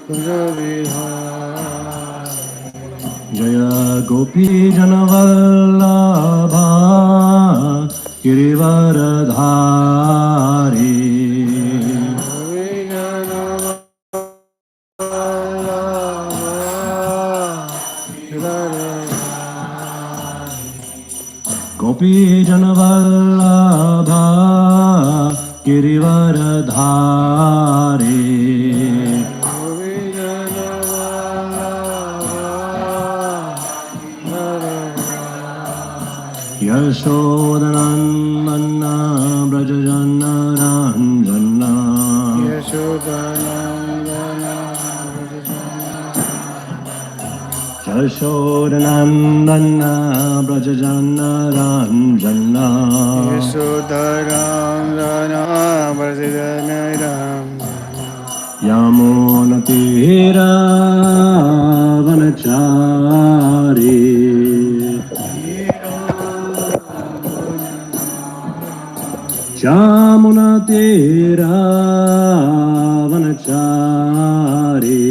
Jaya Gopi Janavallabha Girivaradhari Gopi Janavallabha Girivaradhari Yashodanandana Brajajana Ranjana Yashodanandana Brajajana Ranjana Yamunatira Vanachari Yamunatira Vanachari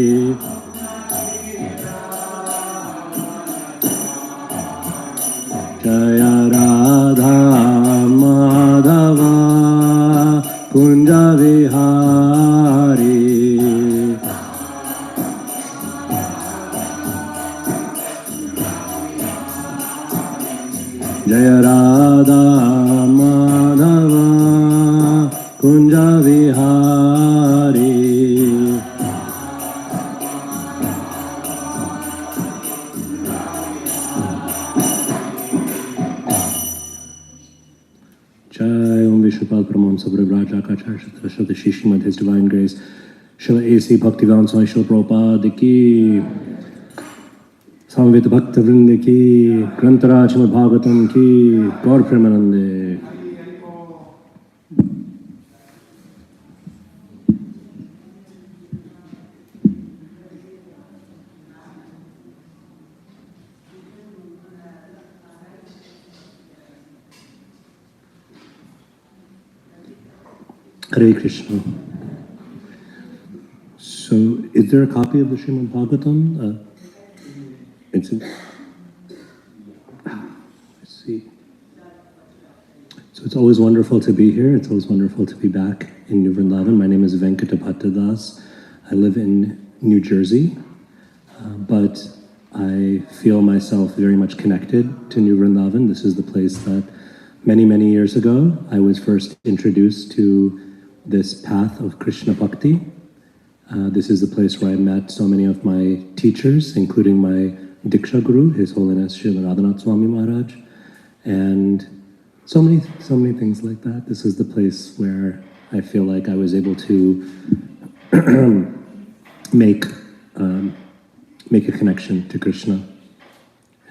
Jaya Radha Madhava Kunja Vihari Jaya Radha Madhava Kunja Vihari Jai Om Vishwapal Pramam Sabravraj Akachar Shri Shishimad His Divine Grace Srila A.C. Bhaktivedanta Swami Srila Prabhupada Ki Samvita Bhakta Vrinda Ki Grantara Srimad Bhagavatam Ki Gaur Premanande Hare Krishna. So, is there a copy of the Srimad Bhagavatam? Let's see. So it's always wonderful to be here. It's always wonderful to be back in New Vrindavan. My name is Venkatapata. I live in New Jersey, but I feel myself very much connected to New Vrindavan. This is the place that many, many years ago, I was first introduced to this path of Krishna Bhakti. This is the place where I met so many of my teachers, including my Diksha Guru, His Holiness Srila Radhanath Swami Maharaj, and so many things like that. This is the place where I feel like I was able to make a connection to Krishna.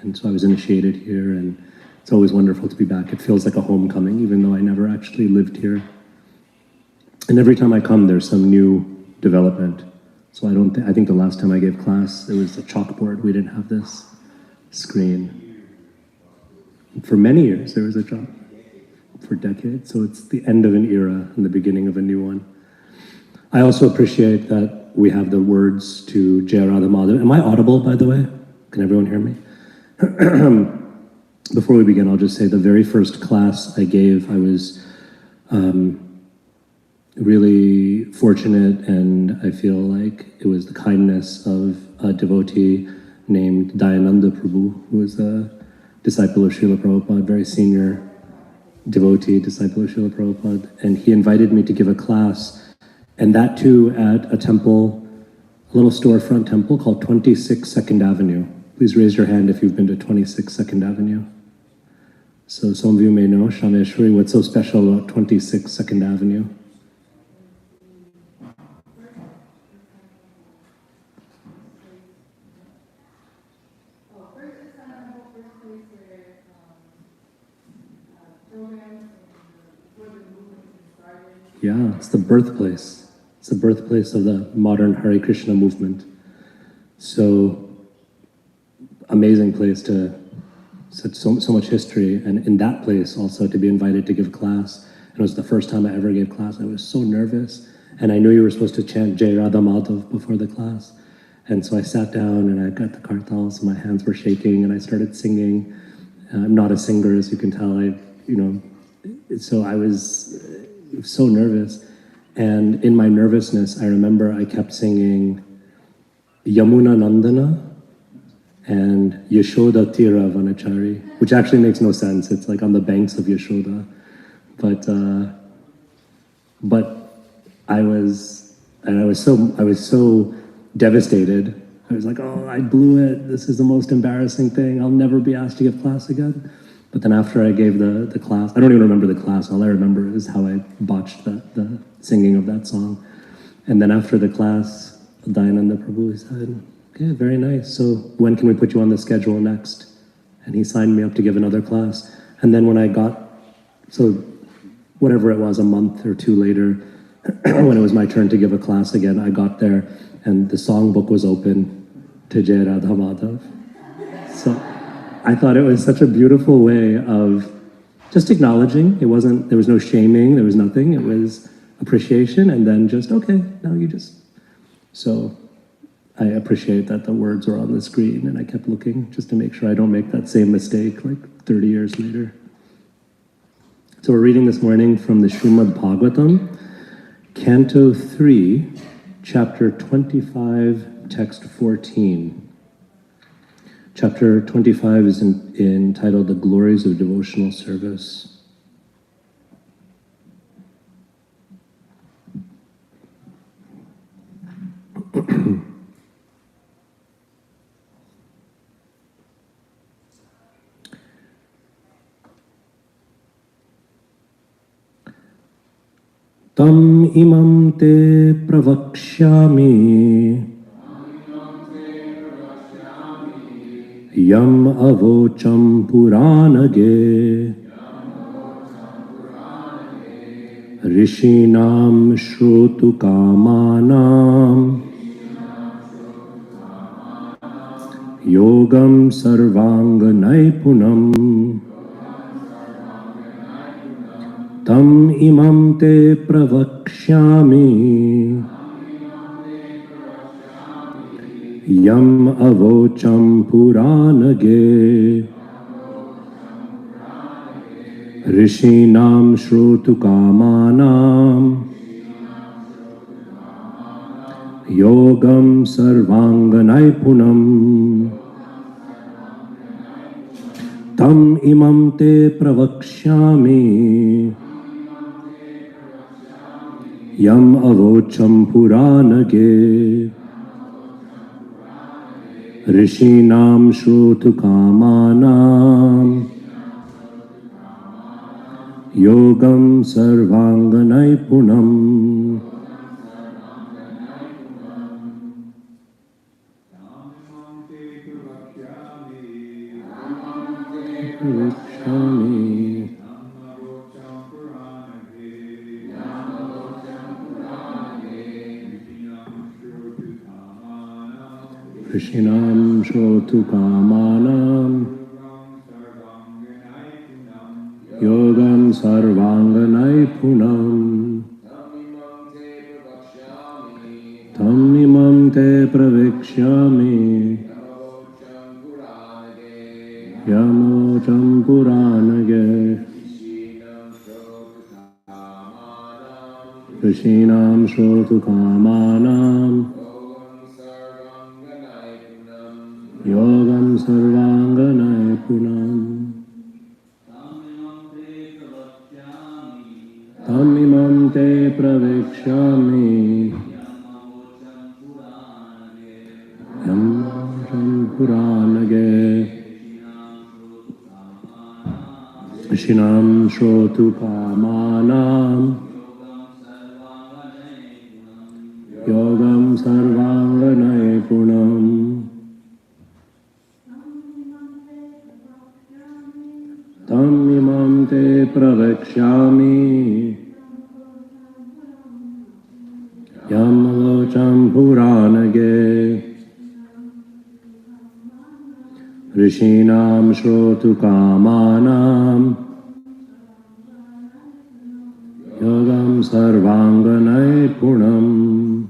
And so I was initiated here, and it's always wonderful to be back. It feels like a homecoming, even though I never actually lived here. And every time I come, there's some new development. So I think the last time I gave class, it was a chalkboard. We didn't have this screen. For many years, there was a chalk. For decades. So it's the end of an era and the beginning of a new one. I also appreciate that we have the words to Jaya Radha Madhava. Am I audible, by the way? Can everyone hear me? Before we begin, I'll just say the very first class I gave, I was really fortunate, and I feel like it was the kindness of a devotee named Dayananda Prabhu, who was a disciple of Srila Prabhupada, very senior devotee, disciple of Srila Prabhupada, and he invited me to give a class, and that too at a temple, a little storefront temple called 26 Second Avenue. Please raise your hand if you've been to 26 Second Avenue. So some of you may know, Shameshwari, what's so special about 26 Second Avenue? Yeah, it's the birthplace. It's the birthplace of the modern Hare Krishna movement. So, amazing place to, so much history, and in that place also to be invited to give class. And it was the first time I ever gave class. I was so nervous, And I knew you were supposed to chant Jai Radha Madhav before the class. And so I sat down and I got the kartals, my hands were shaking, and I started singing. I'm not a singer, as you can tell. So I was so nervous. And in my nervousness, I remember I kept singing Yamuna Nandana and Yashoda Tira Vanachari, which actually makes no sense. It's like on the banks of Yashoda. But I was so devastated. I was like, oh, I blew it. This is the most embarrassing thing. I'll never be asked to give class again. But then after I gave the class, I don't even remember the class. All I remember is how I botched the singing of that song. And then after the class, Dayananda Prabhu said, okay, very nice. So when can we put you on the schedule next? And he signed me up to give another class. And then when I got, so whatever it was, a month or two later, when it was my turn to give a class again, I got there and the songbook was open to Jai Radha Madhav. So I thought it was such a beautiful way of just acknowledging. There was no shaming, there was nothing. It was appreciation and then just, okay, now you just. So I appreciate that the words were on the screen and I kept looking just to make sure I don't make that same mistake like 30 years later. So we're reading this morning from the Srimad Bhagavatam, Canto 3, Chapter 25, Text 14. Chapter 25 is entitled The Glories of Devotional Service. Tam imam te pravakshyami yam avocham puranage rishinam shrotu kamanam yogam sarvanga naipunam tam imam te pravakshyami yam avocham puranage rishinam shrotu kamanam yogam sarvanga naipunam tam imam te pravakshyami yam avocham puranage rishinam shrotu kamanam yogam sarvanga naipunam. Krishnam shrotu kamanam yogam sarvanga naipunam tam imam te pravikshyami yamocham puranage Krishnam shrotu kamanam yogam sarvanga naipunam tam imam te pravikshyami yam puranage Krishnam shrotu kamanam yogam sarvanga naipunam tam imam te pravakshyami yam avocham puranage rishinam shrotu kamanam Yogam Sarvanga Naipunam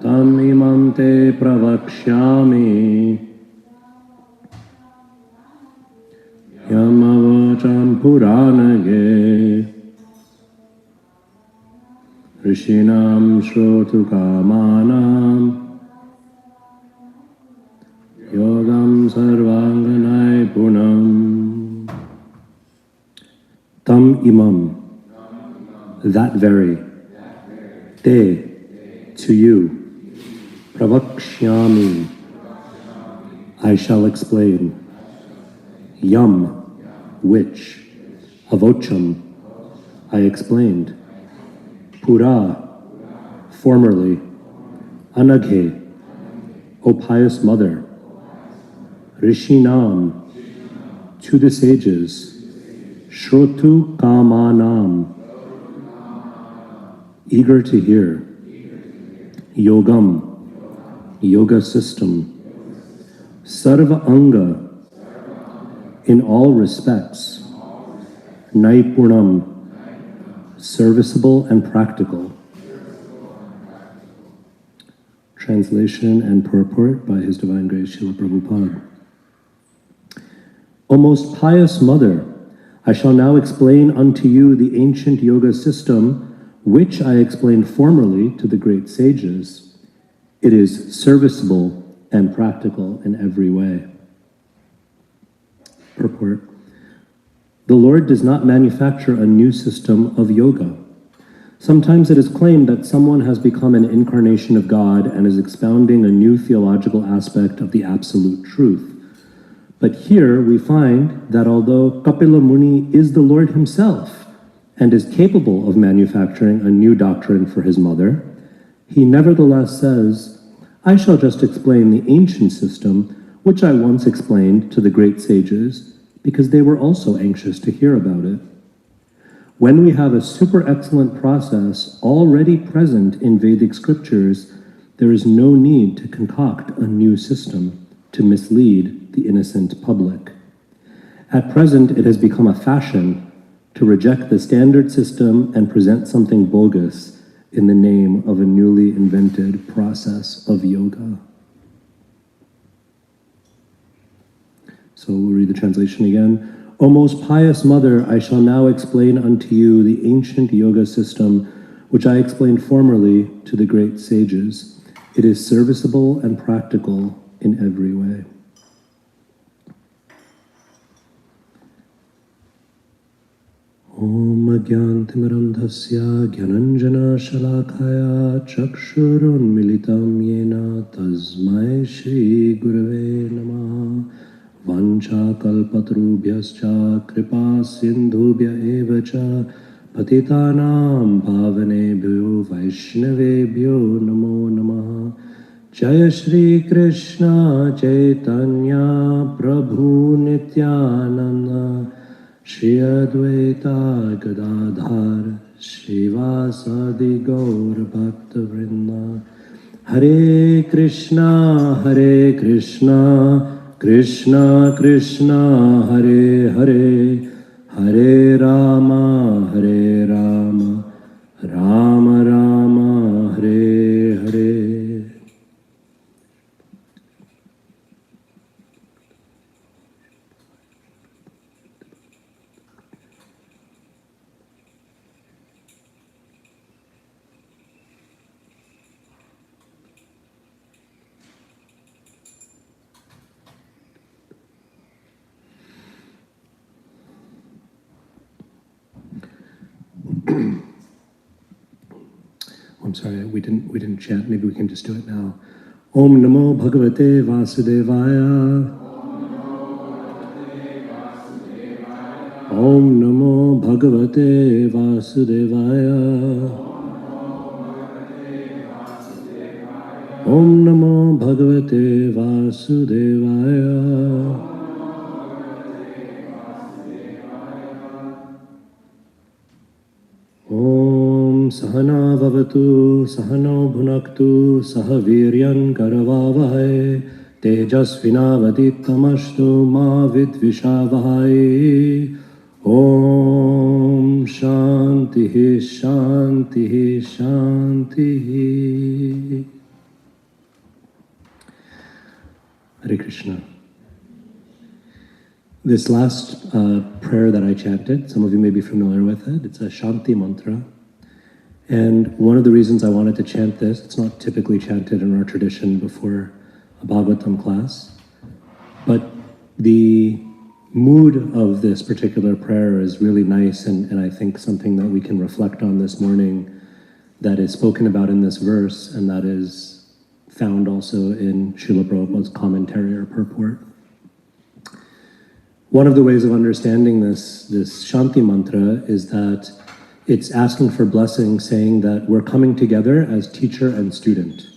Tam Imam Te Pravakshyami Yamavacham Puranage Rishinam Shrotu Kamanam Yogam Sarvanga Naipunam Tam Imam, that very, Te, to you, Pravakshyami, I shall explain, Yam, which, Avocham, I explained, Pura, formerly, Anaghe, O pious mother, Rishinam, to the sages, Shrotu Kamanam, eager to hear, Yogam, yoga system, Sarva Anga, in all respects, Naipunam, serviceable and practical. Translation and purport by His Divine Grace Srila Prabhupada. O most pious mother, I shall now explain unto you the ancient yoga system, which I explained formerly to the great sages. It is serviceable and practical in every way. Purport. The Lord does not manufacture a new system of yoga. Sometimes it is claimed that someone has become an incarnation of God and is expounding a new theological aspect of the absolute truth. But here we find that although Kapila Muni is the Lord himself and is capable of manufacturing a new doctrine for his mother, he nevertheless says, I shall just explain the ancient system which I once explained to the great sages because they were also anxious to hear about it. When we have a super excellent process already present in Vedic scriptures, there is no need to concoct a new system to mislead the innocent public. At present, it has become a fashion to reject the standard system and present something bogus in the name of a newly invented process of yoga. So we'll read the translation again. O most pious mother, I shall now explain unto you the ancient yoga system, which I explained formerly to the great sages. It is serviceable and practical in every way. Om Agyantimirandhasya Gyananjana Shalakaya Chakshurun Militam Yena Tasmai Shri Gurave Namaha Vancha Kalpatarubhyascha Kripa Sindhubhya Evacha Patitanam Bhavanebhyo Vaishnavebhyo Namo Namaha Jaya Shri Krishna Chaitanya Prabhu Nityananda Shri Advaita Gadadhar Srivasadi Gaur Bhakta Vrinda Hare Krishna Krishna Krishna Hare Hare Hare Rama Rama Rama Hare Hare. I'm sorry, we didn't chant. Maybe we can just do it now. Om Namo Bhagavate Vasudevaya. Om Namo Bhagavate Vasudevaya. Om Namo Bhagavate Vasudevaya. Om Sahana Vavatu Sahano Bhunaktu Sahaviryan Karavavahai Tejasvinavadittamashtu ma vidvishavahai. Om Shanti Shanti Shanti. Hare Krishna. This last prayer that I chanted, some of you may be familiar with it. It's a Shanti mantra. And one of the reasons I wanted to chant this, it's not typically chanted in our tradition before a Bhagavatam class, but the mood of this particular prayer is really nice, and I think something that we can reflect on this morning that is spoken about in this verse, and that is found also in Srila Prabhupada's commentary or purport. One of the ways of understanding this Shanti mantra is that it's asking for blessing, saying that we're coming together as teacher and student.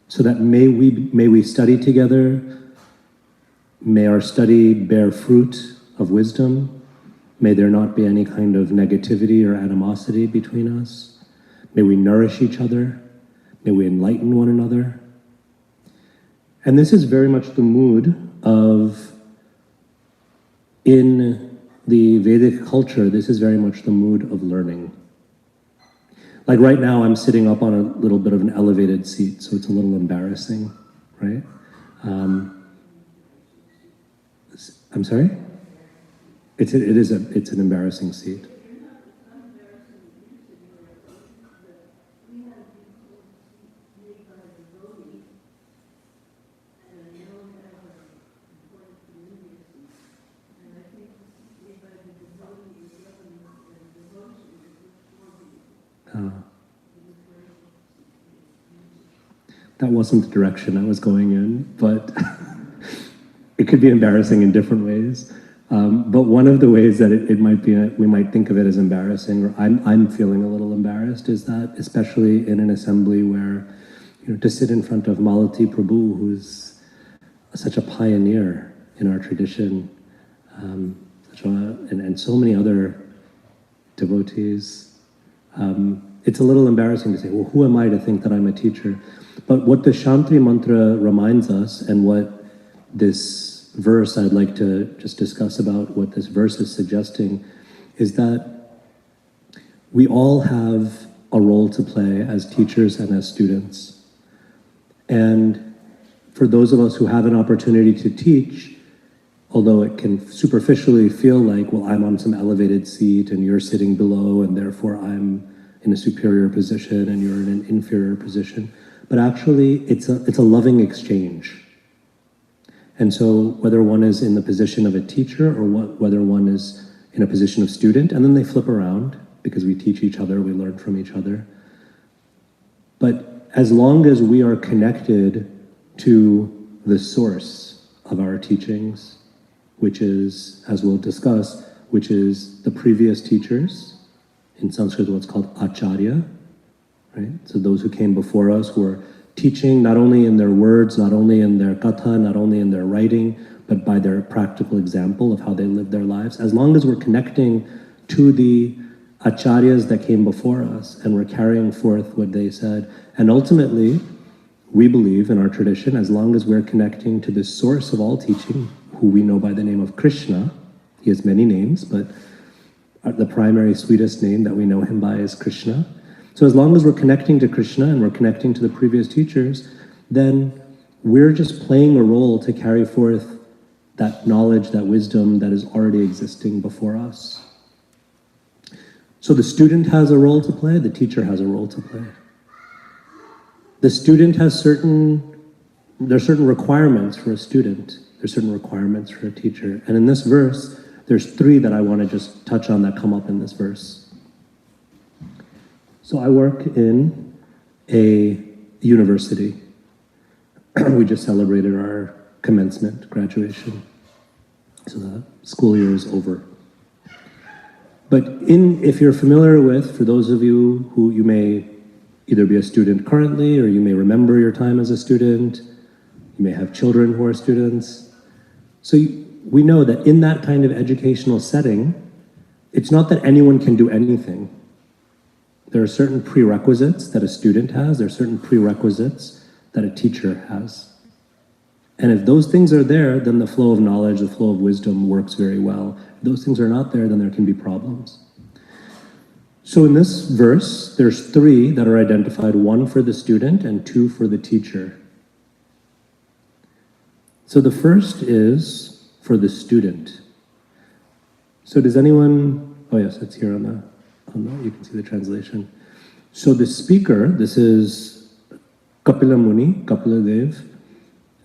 So that may we study together, may our study bear fruit of wisdom, may there not be any kind of negativity or animosity between us, may we nourish each other, may we enlighten one another. And this is very much the mood of, in the Vedic culture, this is very much the mood of learning. Like right now, I'm sitting up on a little bit of an elevated seat, so it's a little embarrassing, right? I'm sorry? It's an embarrassing seat. That wasn't the direction I was going in, but it could be embarrassing in different ways. But one of the ways that it might be, we might think of it as embarrassing, or I'm feeling a little embarrassed, is that especially in an assembly where, to sit in front of Malati Prabhu, who's such a pioneer in our tradition, and so many other devotees, it's a little embarrassing to say, well, who am I to think that I'm a teacher? But what the Shanti mantra reminds us, and what this verse, I'd like to just discuss about what this verse is suggesting, is that we all have a role to play as teachers and as students. And for those of us who have an opportunity to teach, although it can superficially feel like, well, I'm on some elevated seat and you're sitting below, and therefore I'm in a superior position and you're in an inferior position, but actually it's a loving exchange. And so whether one is in the position of a teacher or whether one is in a position of student, and then they flip around, because we teach each other, we learn from each other. But as long as we are connected to the source of our teachings, which is, as we'll discuss, which is the previous teachers, in Sanskrit what's called acharya, right? So those who came before us were teaching not only in their words, not only in their katha, not only in their writing, but by their practical example of how they lived their lives. As long as we're connecting to the acharyas that came before us and we're carrying forth what they said, and ultimately, we believe in our tradition, as long as we're connecting to the source of all teaching, who we know by the name of Krishna. He has many names, but the primary sweetest name that we know him by is Krishna. So as long as we're connecting to Krishna and we're connecting to the previous teachers, then we're just playing a role to carry forth that knowledge, that wisdom that is already existing before us. So the student has a role to play, the teacher has a role to play. The student has certain requirements for a student, there's certain requirements for a teacher. And in this verse, there's three that I want to just touch on that come up in this verse. So I work in a university. We just celebrated our commencement, graduation. So the school year is over. But if you're familiar with, for those of you who you may either be a student currently, or you may remember your time as a student, you may have children who are students. So we know that in that kind of educational setting, it's not that anyone can do anything. There are certain prerequisites that a student has, there are certain prerequisites that a teacher has. And if those things are there, then the flow of knowledge, the flow of wisdom works very well. If those things are not there, then there can be problems. So in this verse, there's 3 that are identified, 1 for the student and 2 for the teacher. So the first is for the student. So does anyone, oh yes, it's here on the, you can see the translation. So the speaker, this is Kapila Muni, Kapila Dev,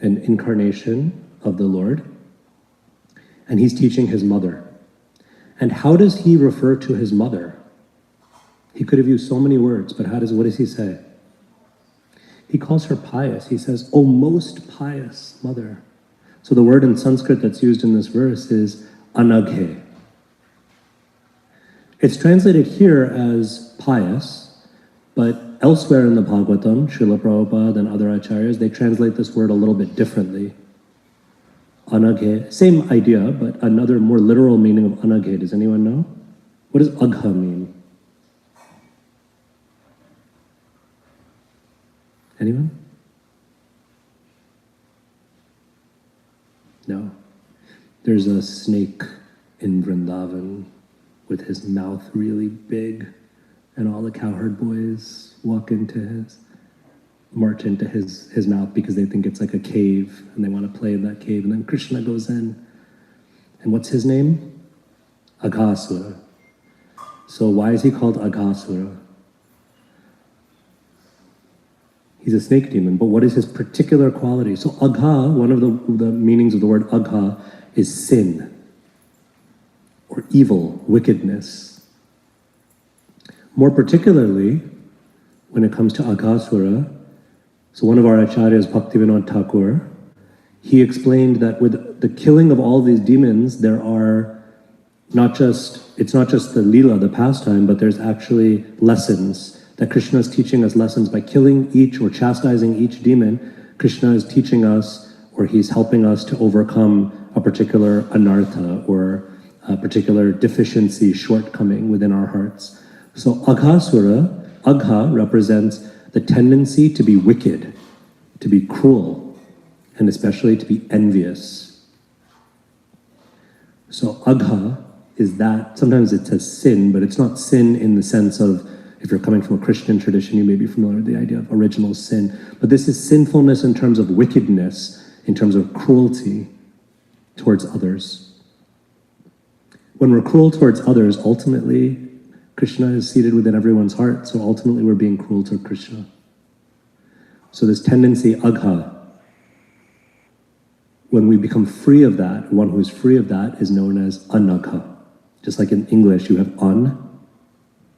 an incarnation of the Lord, and he's teaching his mother. And how does he refer to his mother? He could have used so many words, but what does he say? He calls her pious. He says, "O most pious mother." So the word in Sanskrit that's used in this verse is anaghe. It's translated here as pious, but elsewhere in the Bhagavatam, Srila Prabhupada and other acharyas, they translate this word a little bit differently. Anaghe, same idea, but another more literal meaning of anaghe. Does anyone know? What does agha mean? Anyone? No. There's a snake in Vrindavan with his mouth really big, and all the cowherd boys march into his mouth because they think it's like a cave, and they want to play in that cave, and then Krishna goes in. And what's his name? Aghasura. So why is he called Aghasura? He's a snake demon, but what is his particular quality? So agha, one of the meanings of the word agha is sin, or evil, wickedness. More particularly, when it comes to Aghasura, so one of our acharyas, Bhaktivinoda Thakur, he explained that with the killing of all these demons, there are it's not just the lila, the pastime, but there's actually lessons that Krishna is teaching us lessons by killing each or chastising each demon. Krishna is teaching us, or he's helping us to overcome a particular anartha or a particular deficiency, shortcoming within our hearts. So Aghasura, Agha represents the tendency to be wicked, to be cruel, and especially to be envious. So Agha is that, sometimes it says sin, but it's not sin in the sense of, if you're coming from a Christian tradition, you may be familiar with the idea of original sin. But this is sinfulness in terms of wickedness, in terms of cruelty towards others. When we're cruel towards others, ultimately, Krishna is seated within everyone's heart, so ultimately we're being cruel to Krishna. So this tendency, agha, when we become free of that, one who's free of that is known as anagha. Just like in English, you have an,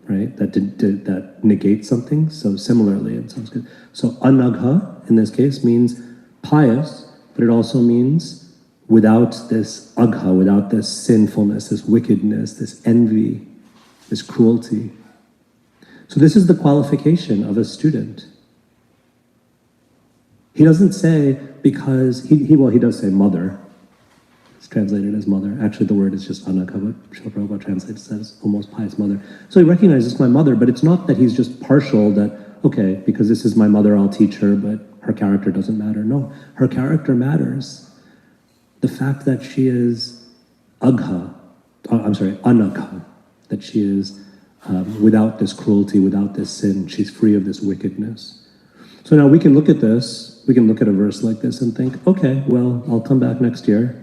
right? That negates something. So similarly in Sanskrit. So anagha, in this case, means pious, but it also means without this agha, without this sinfulness, this wickedness, this envy, this cruelty. So this is the qualification of a student. He doesn't say because, he does say mother. It's translated as mother. Actually, the word is just anagha, but Srila Prabhupada translates it as almost pious mother. So he recognizes my mother, but it's not that he's just partial that, okay, because this is my mother, I'll teach her, but her character doesn't matter. No, her character matters. The fact that she is anagha, that she is without this cruelty, without this sin, she's free of this wickedness. So now we can look at this, we can look at a verse like this and think, okay, well, I'll come back next year.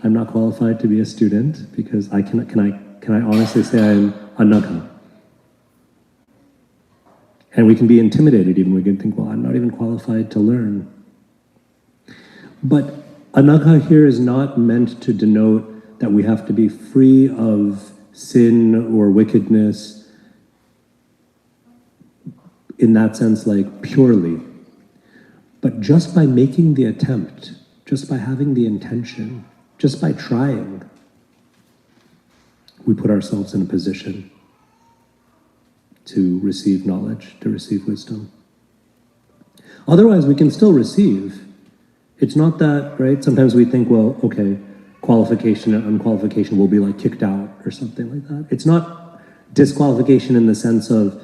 I'm not qualified to be a student because can I honestly say I'm anagha? And we can be intimidated even. We can think, well, I'm not even qualified to learn. But anagha here is not meant to denote that we have to be free of sin or wickedness in that sense, like purely. But just by making the attempt, just by having the intention, just by trying, we put ourselves in a position to receive knowledge, to receive wisdom. Otherwise, we can still receive. It's not that, right? Sometimes we think, well, okay, qualification and unqualification will be like kicked out or something like that. It's not disqualification in the sense of,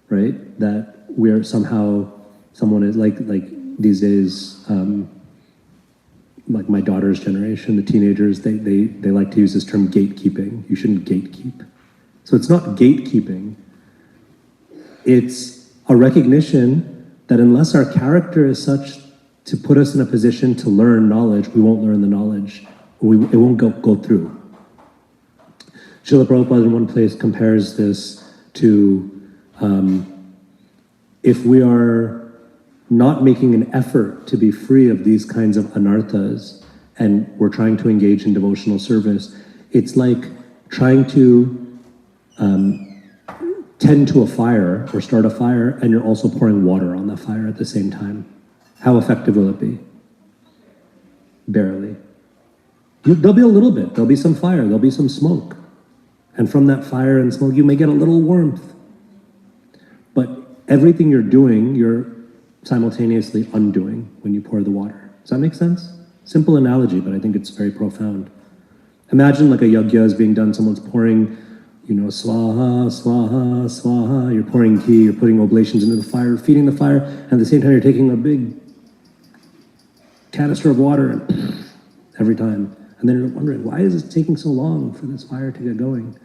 right, that we're somehow, someone is like these days, like my daughter's generation, the teenagers, they like to use this term gatekeeping. You shouldn't gatekeep. So it's not gatekeeping. It's a recognition that unless our character is such to put us in a position to learn knowledge, we won't learn the knowledge. It won't go through. Srila Prabhupada in one place compares this to if we are not making an effort to be free of these kinds of anarthas and we're trying to engage in devotional service, it's like trying to tend to a fire or start a fire and you're also pouring water on the fire at the same time. How effective will it be? Barely. There'll be a little bit, there'll be some fire, there'll be some smoke. And from that fire and smoke, you may get a little warmth. But everything you're doing, you're simultaneously undoing when you pour the water. Does that make sense? Simple analogy, but I think it's very profound. Imagine like a yajna is being done, someone's pouring, swaha, swaha, swaha, you're pouring ghee, you're putting oblations into the fire, feeding the fire, and at the same time you're taking a big canister of water and every time. And then you're wondering, why is it taking so long for this fire to get going?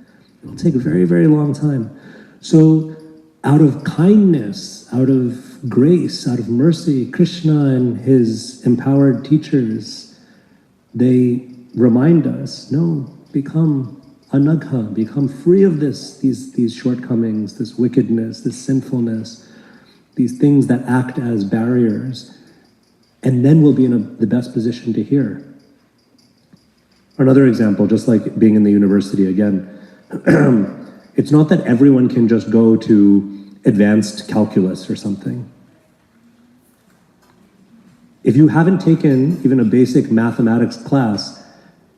It'll take a very, very long time. So out of kindness, out of grace, out of mercy, Krishna and his empowered teachers, they remind us, no, become anagha, become free of these shortcomings, this wickedness, this sinfulness, these things that act as barriers, and then we'll be in the best position to hear. Another example, just like being in the university again, it's not that everyone can just go to advanced calculus or something. If you haven't taken even a basic mathematics class,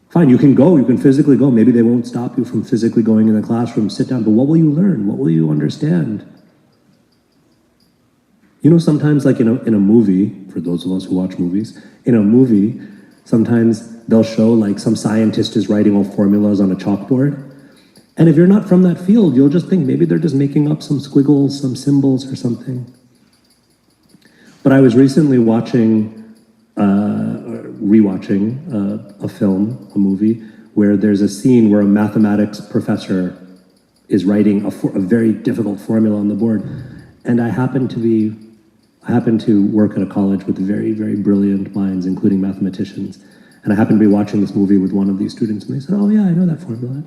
fine, you can go, you can physically go. Maybe they won't stop you from physically going in the classroom, sit down, but what will you learn? What will you understand? Sometimes like in a movie, for those of us who watch movies, in a movie, sometimes they'll show like some scientist is writing all formulas on a chalkboard. And if you're not from that field, you'll just think maybe they're just making up some squiggles, some symbols or something. But I was recently rewatching a film, a movie, where there's a scene where a mathematics professor is writing a very difficult formula on the board. And I happen to work at a college with very, very brilliant minds, including mathematicians. And I happened to be watching this movie with one of these students, and they said, "Oh yeah, I know that formula."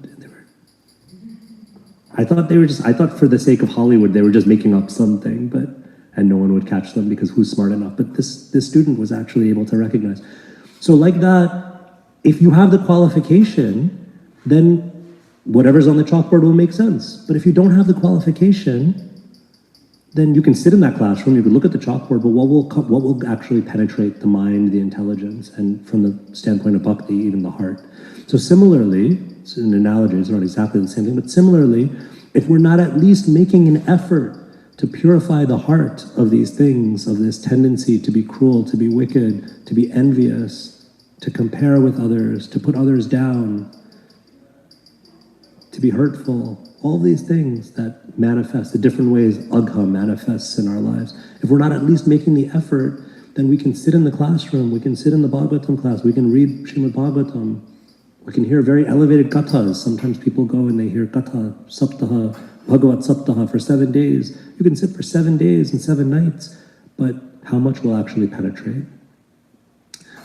I thought for the sake of Hollywood, they were just making up something, and no one would catch them because who's smart enough? But this student was actually able to recognize. So like that, if you have the qualification, then whatever's on the chalkboard will make sense. But if you don't have the qualification, then you can sit in that classroom, you can look at the chalkboard, but what will actually penetrate the mind, the intelligence, and from the standpoint of bhakti, even the heart. So similarly, it's an analogy, it's not exactly the same thing, but similarly, if we're not at least making an effort to purify the heart of these things, of this tendency to be cruel, to be wicked, to be envious, to compare with others, to put others down, to be hurtful, all these things that manifest, the different ways agha manifests in our lives. If we're not at least making the effort, then we can sit in the classroom, we can sit in the Bhagavatam class, we can read Srimad Bhagavatam, we can hear very elevated kathas. Sometimes people go and they hear katha, saptaha, Bhagavat saptaha for 7 days. You can sit for 7 days and 7 nights, but how much will actually penetrate?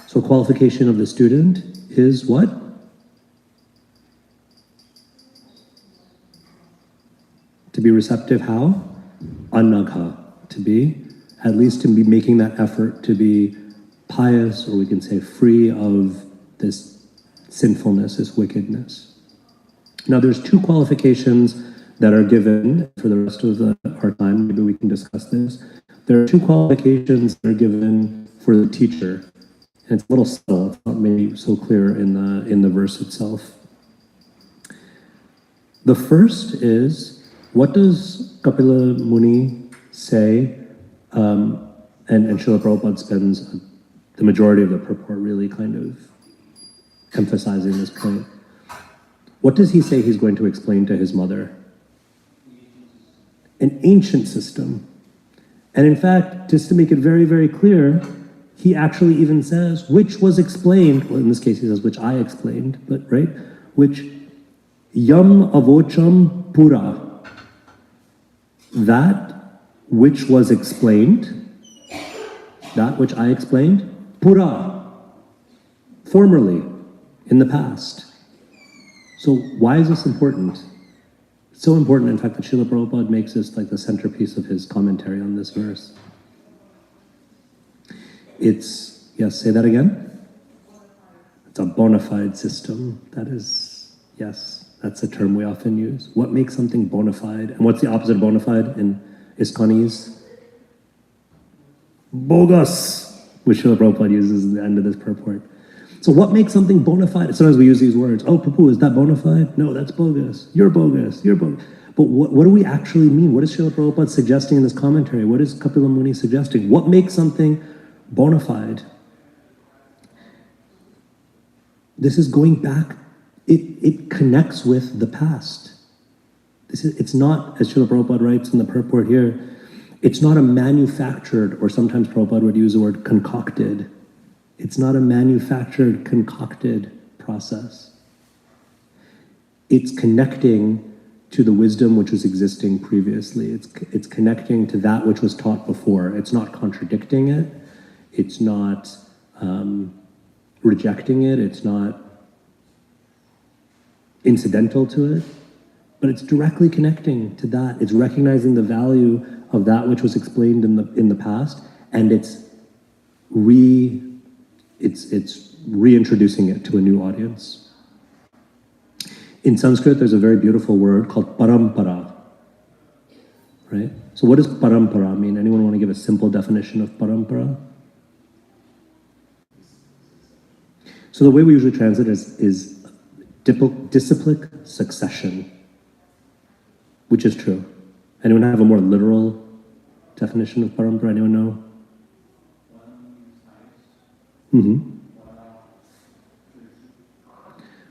So qualification of the student is what? To be receptive, how? Anagha, to be, at least to be making that effort to be pious, or we can say free of this sinfulness, this wickedness. Now there's 2 qualifications that are given for the rest of our time. Maybe we can discuss this. There are 2 qualifications that are given for the teacher. And it's a little subtle, it's not maybe so clear in the verse itself. The first is, what does Kapila Muni say, and Srila Prabhupada spends the majority of the purport really kind of emphasizing this point. What does he say he's going to explain to his mother? An ancient system. And in fact, just to make it very, very clear, he actually even says, which was explained, well, in this case he says, which I explained, but right, which yam avocham pura, that which was explained, that which I explained, pura, formerly, in the past. So why is this important? It's so important, in fact, that Srila Prabhupada makes this like the centerpiece of his commentary on this verse. It's, yes, say that again? It's a bona fide system. That is, yes, that's a term we often use. What makes something bona fide? And what's the opposite of bona fide in ISKCONese? Bogus, which Srila Prabhupada uses at the end of this purport. So what makes something bona fide? Sometimes we use these words. Oh, Prabhu, is that bona fide? No, that's bogus. You're bogus. You're bogus. But what do we actually mean? What is Srila Prabhupada suggesting in this commentary? What is Kapila Muni suggesting? What makes something bona fide? This is going back. It connects with the past. It's not, as Srila Prabhupada writes in the purport here, it's not a manufactured, or sometimes Prabhupada would use the word concocted. It's not a manufactured, concocted process. It's connecting to the wisdom which was existing previously. It's connecting to that which was taught before. It's not contradicting it. It's not rejecting it. It's not incidental to it. But it's directly connecting to that. It's recognizing the value of that which was explained in the past, and it's reintroducing it to a new audience. In Sanskrit, there's a very beautiful word called parampara, right? So what does parampara mean? Anyone want to give a simple definition of parampara? So the way we usually translate is disciplic succession, which is true. Anyone have a more literal definition of parampara? Anyone know? Mm-hmm.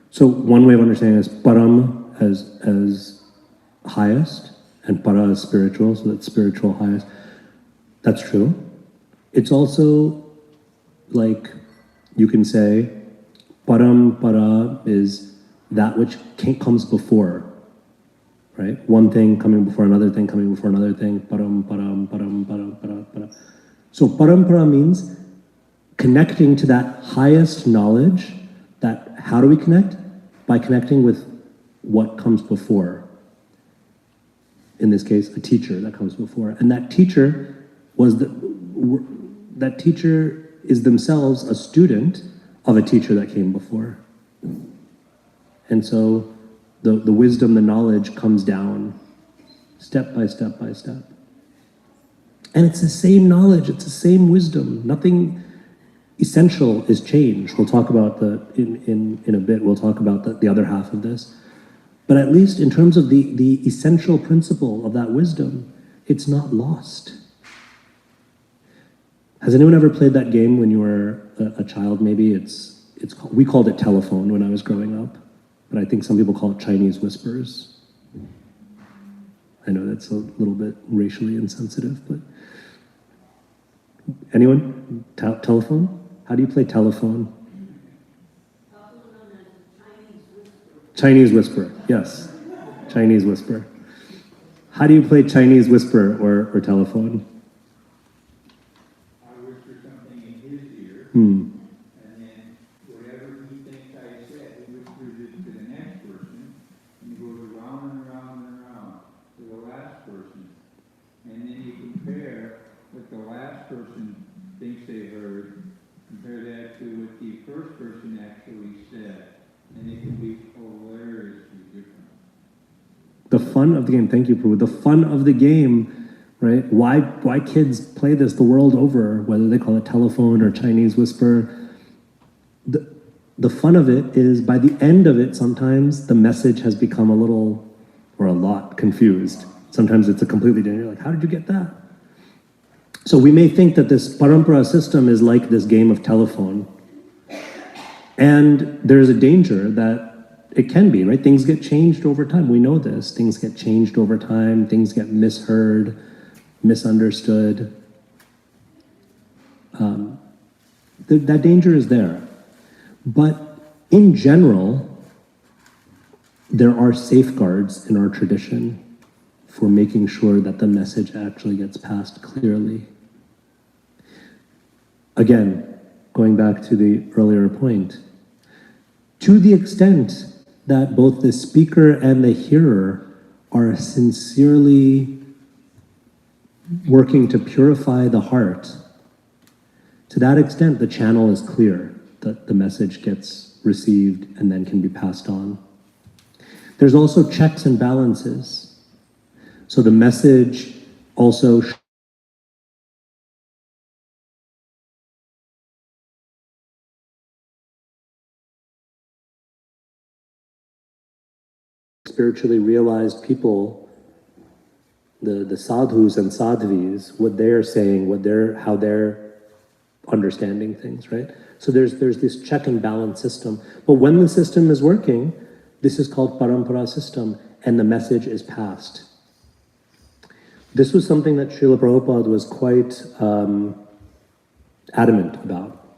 So one way of understanding is param as highest, and para as spiritual, so that's spiritual highest. That's true. It's also like, you can say, param para is that which comes before, right? One thing coming before another thing, coming before another thing, param, param, param, param, param, param. So parampara means connecting to that highest knowledge. That, how do we connect? By connecting with what comes before. In this case, a teacher that comes before. And that teacher that teacher is themselves a student of a teacher that came before. And so the wisdom, the knowledge comes down step by step by step. And it's the same knowledge, it's the same wisdom. Nothing essential is changed. We'll talk about in a bit, we'll talk about the other half of this. But at least in terms of the essential principle of that wisdom, it's not lost. Has anyone ever played that game when you were a child? Maybe we called it telephone when I was growing up, but I think some people call it Chinese whispers. I know that's a little bit racially insensitive, but anyone? Telephone? How do you play telephone? Chinese whisper, yes. Chinese whisper. How do you play Chinese whisper or telephone? I whisper something in his ear, Hmm. and then whatever he thinks I said, he whispers it to the next person, and he goes around and around and around to the last person. And then you compare what the last person thinks they heard, compare that to what the first person actually said, and it can be hilariously different. The fun of the game, thank you, Prabhu. The fun of the game, right? Why kids play this the world over, whether they call it telephone or Chinese whisper. The fun of it is, by the end of it, sometimes the message has become a little or a lot confused. Sometimes it's a completely different, you're like, how did you get that? So we may think that this parampara system is like this game of telephone. And there's a danger that it can be, right? Things get changed over time. We know this. Things get changed over time. Things get misheard, misunderstood. That danger is there. But in general, there are safeguards in our tradition for making sure that the message actually gets passed clearly. Again, going back to the earlier point, to the extent that both the speaker and the hearer are sincerely working to purify the heart, to that extent, the channel is clear, that the message gets received and then can be passed on. There's also checks and balances. So the message also spiritually realized people, the sadhus and sadhvis, what they're saying, how they're understanding things, right? So there's this check and balance system. But when the system is working, this is called parampara system, and the message is passed. This was something that Srila Prabhupada was quite adamant about.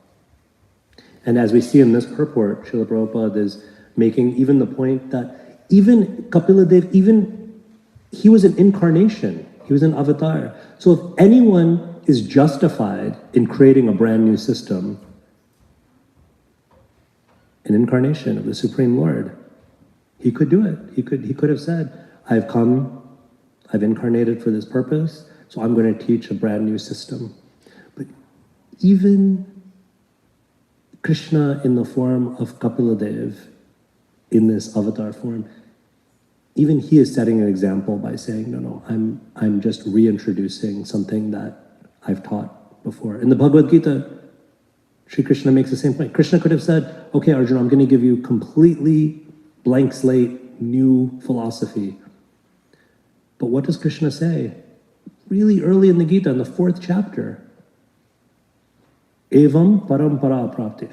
And as we see in this purport, Srila Prabhupada is making even the point that even Kapila Dev, he was an incarnation, he was an avatar. So if anyone is justified in creating a brand new system, an incarnation of the Supreme Lord, he could do it. He could have said, I've come, I've incarnated for this purpose, so I'm going to teach a brand new system. But even Krishna in the form of Kapila Dev, in this avatar form, even he is setting an example by saying, no, I'm just reintroducing something that I've taught before. In the Bhagavad Gita, Sri Krishna makes the same point. Krishna could have said, okay, Arjuna, I'm going to give you completely blank slate, new philosophy. But what does Krishna say? Really early in the Gita, in the 4th chapter, Evam parampara prapti.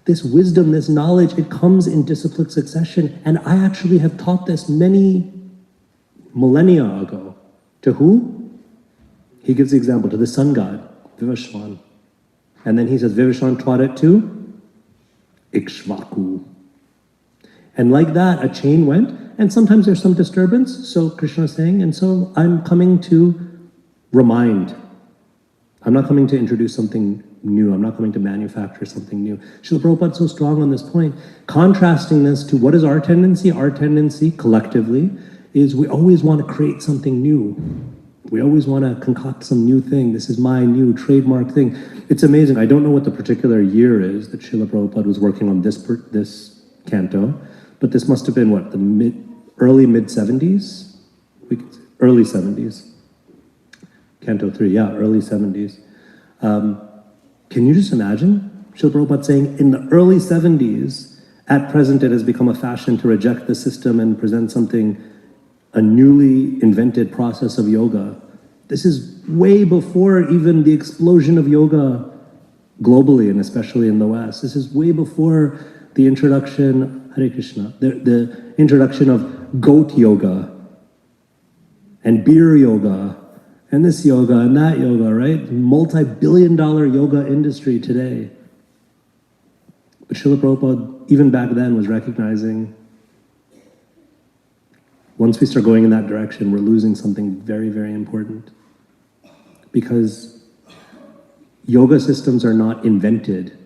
This wisdom, this knowledge, it comes in disciplic succession. And I actually have taught this many millennia ago. To who? He gives the example to the sun god, Vivaswan. And then he says, Vivaswan taught it to Ikshvaku. And like that, a chain went. And sometimes there's some disturbance, so Krishna is saying, and so I'm coming to remind. I'm not coming to introduce something new. I'm not coming to manufacture something new. Srila Prabhupada is so strong on this point, contrasting this to what is our tendency? Our tendency, collectively, is we always want to create something new. We always want to concoct some new thing. This is my new trademark thing. It's amazing. I don't know what the particular year is that Srila Prabhupada was working on this canto, but this must have been, what, the early mid-70s? Early 70s. Canto 3, yeah, early 70s. Can you just imagine Srila Prabhupada saying, in the early 70s, at present it has become a fashion to reject the system and present something, a newly invented process of yoga. This is way before even the explosion of yoga globally and especially in the West. This is way before the introduction, Hare Krishna, the introduction of goat yoga and beer yoga and this yoga and that yoga, right? Multi-billion-dollar yoga industry today. But Srila Prabhupada, even back then, was recognizing once we start going in that direction, we're losing something very, very important. Because yoga systems are not invented,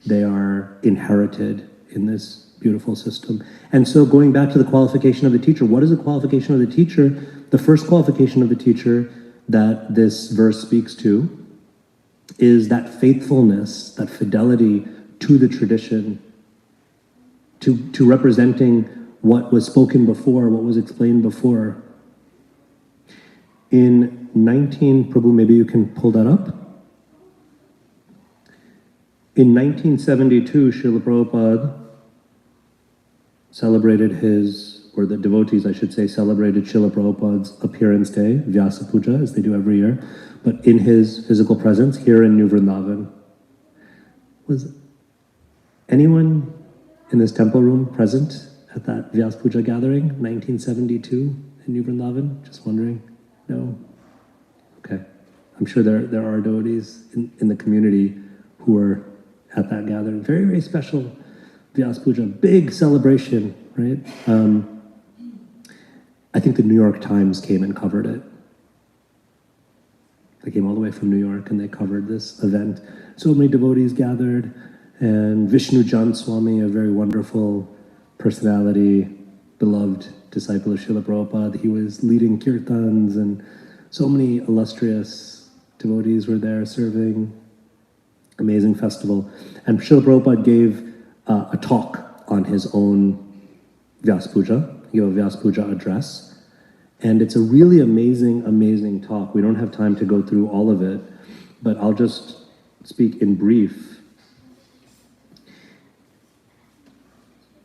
they are inherited in this beautiful system. And so going back to the qualification of the teacher, what is the qualification of the teacher? The first qualification of the teacher that this verse speaks to is that faithfulness, that fidelity to the tradition, to representing what was spoken before, what was explained before. In Prabhu, maybe you can pull that up. In 1972, Srila Prabhupada celebrated or the devotees, I should say, celebrated Srila Prabhupada's appearance day, Vyasa Puja, as they do every year, but in his physical presence here in New Vrindavan. Was anyone in this temple room present at that Vyasa Puja gathering, 1972 in New Vrindavan? Just wondering? No? Okay. I'm sure there are devotees in the community who were at that gathering. Very, very special Vyas Puja, big celebration, right? I think the New York Times came and covered it. They came all the way from New York and they covered this event. So many devotees gathered, and Vishnu Jan Swami, a very wonderful personality, beloved disciple of Srila Prabhupada, he was leading kirtans, and so many illustrious devotees were there serving. Amazing festival. And Srila Prabhupada gave a talk on his own Vyas Puja. He gave a Vyas Puja address. And it's a really amazing, amazing talk. We don't have time to go through all of it, but I'll just speak in brief.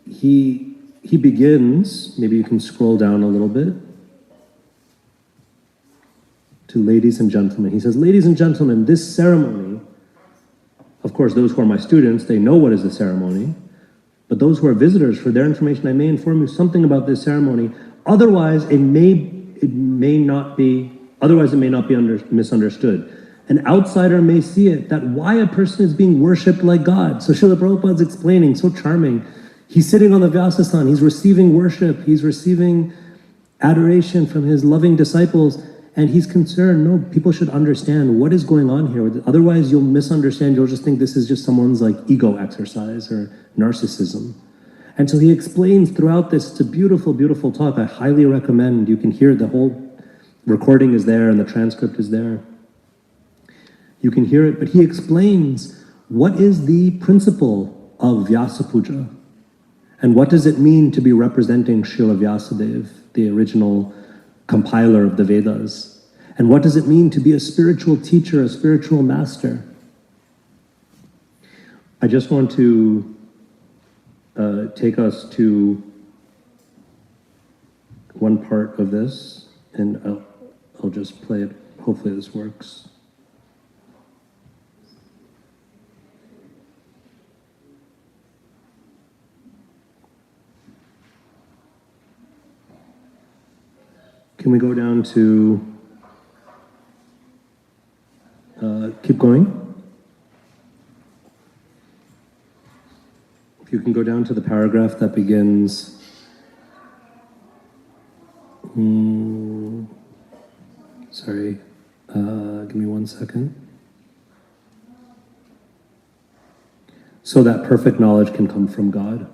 He begins, maybe you can scroll down a little bit, to ladies and gentlemen. He says, ladies and gentlemen, this ceremony, of course, those who are my students, they know what is the ceremony, but those who are visitors, for their information, I may inform you something about this ceremony. Otherwise, it may not be misunderstood. An outsider may see it, that why a person is being worshipped like God. So Srila Prabhupada is explaining, so charming. He's sitting on the Vyasasana, he's receiving worship, he's receiving adoration from his loving disciples, and he's concerned, no, people should understand what is going on here. Otherwise, you'll misunderstand, you'll just think this is just someone's like ego exercise or narcissism. And so he explains throughout this, it's a beautiful, beautiful talk. I highly recommend, you can hear the whole recording is there and the transcript is there. You can hear it, but he explains what is the principle of Vyasa Puja and what does it mean to be representing Srila Vyasadeva, the original compiler of the Vedas, and what does it mean to be a spiritual teacher, a spiritual master. I just want to take us to one part of this, and I'll just play it. Hopefully this works. Can we go down to, keep going? If you can go down to the paragraph that begins, sorry, give me 1 second. So that perfect knowledge can come from God.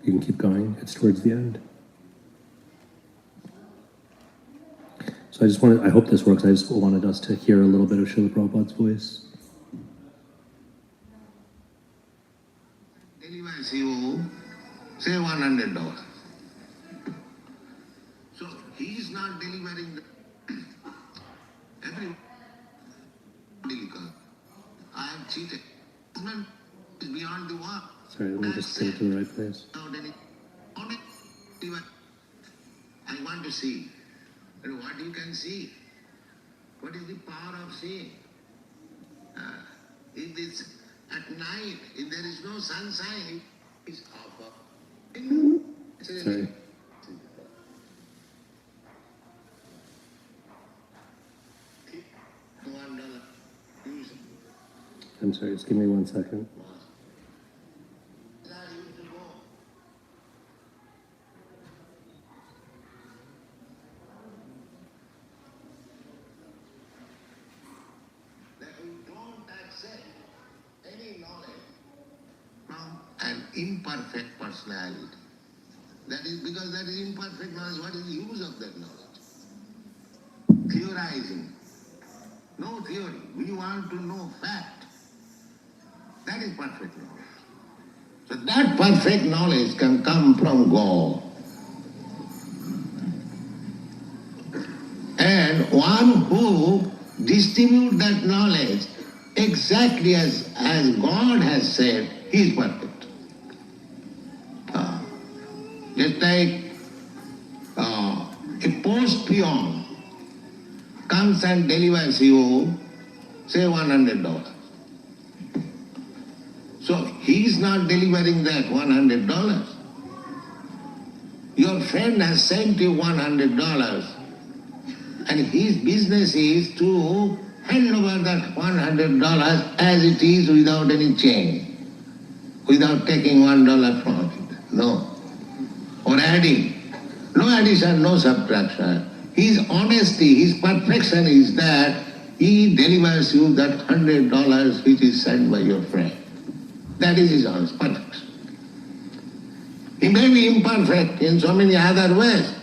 You can keep going, it's towards the end. So I hope this works. I just wanted us to hear a little bit of Srila Prabhupada's voice. Delivers you, say $100. So he is not delivering everyone because I have cheated. Is beyond the work. Sorry, let me just get to the right place. I want to see. And what you can see? What is the power of seeing? If it's at night, if there is no sunshine, it's off. Sorry. $1. Use it. I'm sorry, just give me 1 second. An imperfect personality. That is because that is imperfect knowledge. What is the use of that knowledge? Theorizing. No theory. We want to know fact. That is perfect knowledge. So that perfect knowledge can come from God. And one who distributes that knowledge exactly as God has said, he is perfect. Just like a post peon comes and delivers you, say $100. So he is not delivering that $100. Your friend has sent you $100 and his business is to hand over that $100 as it is without any change, without taking $1 from it. No. Or adding. No addition, no subtraction. His honesty, his perfection is that he delivers you that $100 which is sent by your friend. That is his honest perfection. He may be imperfect in so many other ways,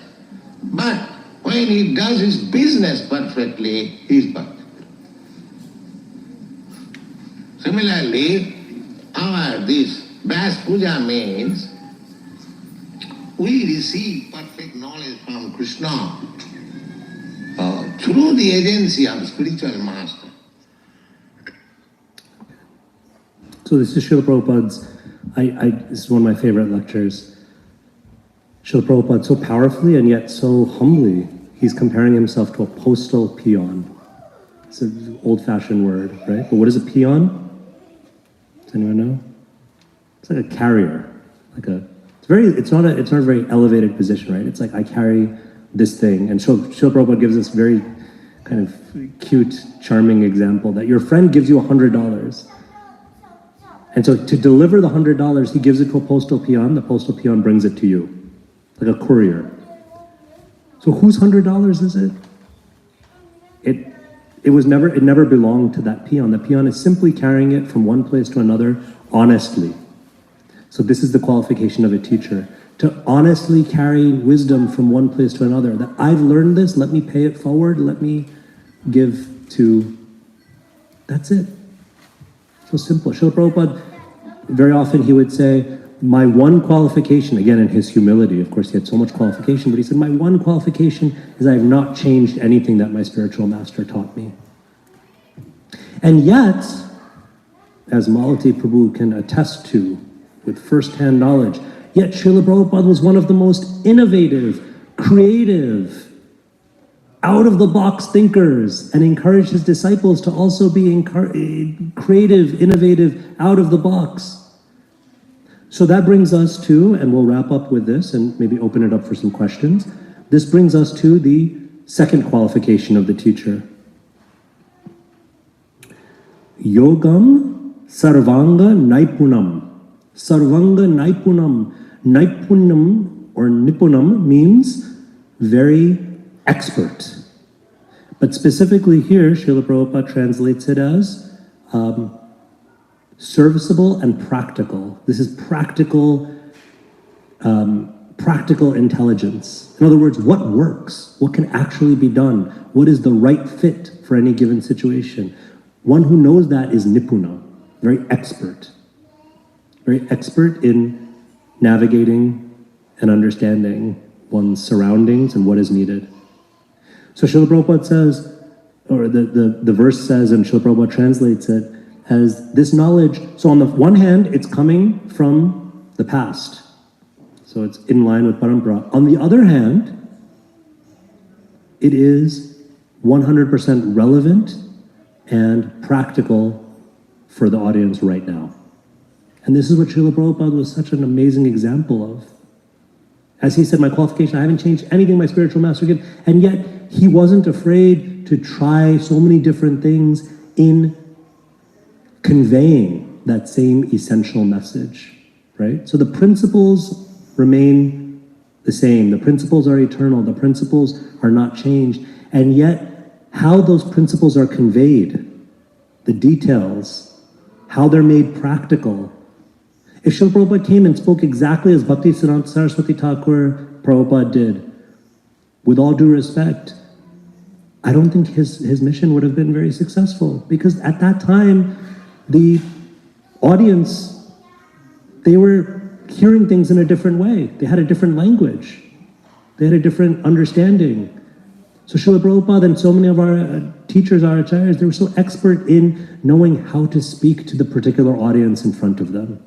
but when he does his business perfectly, he is perfect. Similarly, this Vyas Puja means we receive perfect knowledge from Krishna through the agency of spiritual master. So this is Srila Prabhupada's, this is one of my favorite lectures. Srila Prabhupada so powerfully and yet so humbly, he's comparing himself to a postal peon. It's an old-fashioned word, right? But what is a peon? Does anyone know? It's like a carrier, it's not a very elevated position, right? It's like I carry this thing. And so Srila Prabhupada gives this very kind of cute, charming example that your friend gives you $100. And so to deliver the $100, he gives it to a postal peon, the postal peon brings it to you, like a courier. So whose $100 is it? It never belonged to that peon. The peon is simply carrying it from one place to another honestly. So this is the qualification of a teacher, to honestly carry wisdom from one place to another. That I've learned this, let me pay it forward, let me give to, that's it. So simple. Srila Prabhupada, very often he would say, my one qualification, again in his humility, of course he had so much qualification, but he said, my one qualification is I have not changed anything that my spiritual master taught me. And yet, as Malati Prabhu can attest to with first-hand knowledge, yet Srila Prabhupada was one of the most innovative, creative, out-of-the-box thinkers, and encouraged his disciples to also be creative, innovative, out-of-the-box. So that brings us to, and we'll wrap up with this and maybe open it up for some questions. This brings us to the second qualification of the teacher. Yogam sarvanga naipunam. Sarvanga naipunam. Naipunam or nipunam means very expert. But specifically here, Srila Prabhupada translates it as serviceable and practical. This is practical intelligence. In other words, what works? What can actually be done? What is the right fit for any given situation? One who knows that is nipuna, very expert in navigating and understanding one's surroundings and what is needed. So Srila Prabhupada says, or the verse says, and Srila Prabhupada translates it, as this knowledge, so on the one hand, it's coming from the past. So it's in line with parampara. On the other hand, it is 100% relevant and practical for the audience right now. And this is what Srila Prabhupada was such an amazing example of. As he said, my qualification, I haven't changed anything my spiritual master gave, and yet he wasn't afraid to try so many different things in conveying that same essential message, right? So the principles remain the same. The principles are eternal. The principles are not changed. And yet, how those principles are conveyed, the details, how they're made practical. If Srila Prabhupada came and spoke exactly as Bhaktisiddhanta Saraswati Thakur Prabhupada did, with all due respect, I don't think his mission would have been very successful, because at that time, the audience, they were hearing things in a different way. They had a different language. They had a different understanding. So Srila Prabhupada and so many of our teachers, our acharyas, they were so expert in knowing how to speak to the particular audience in front of them.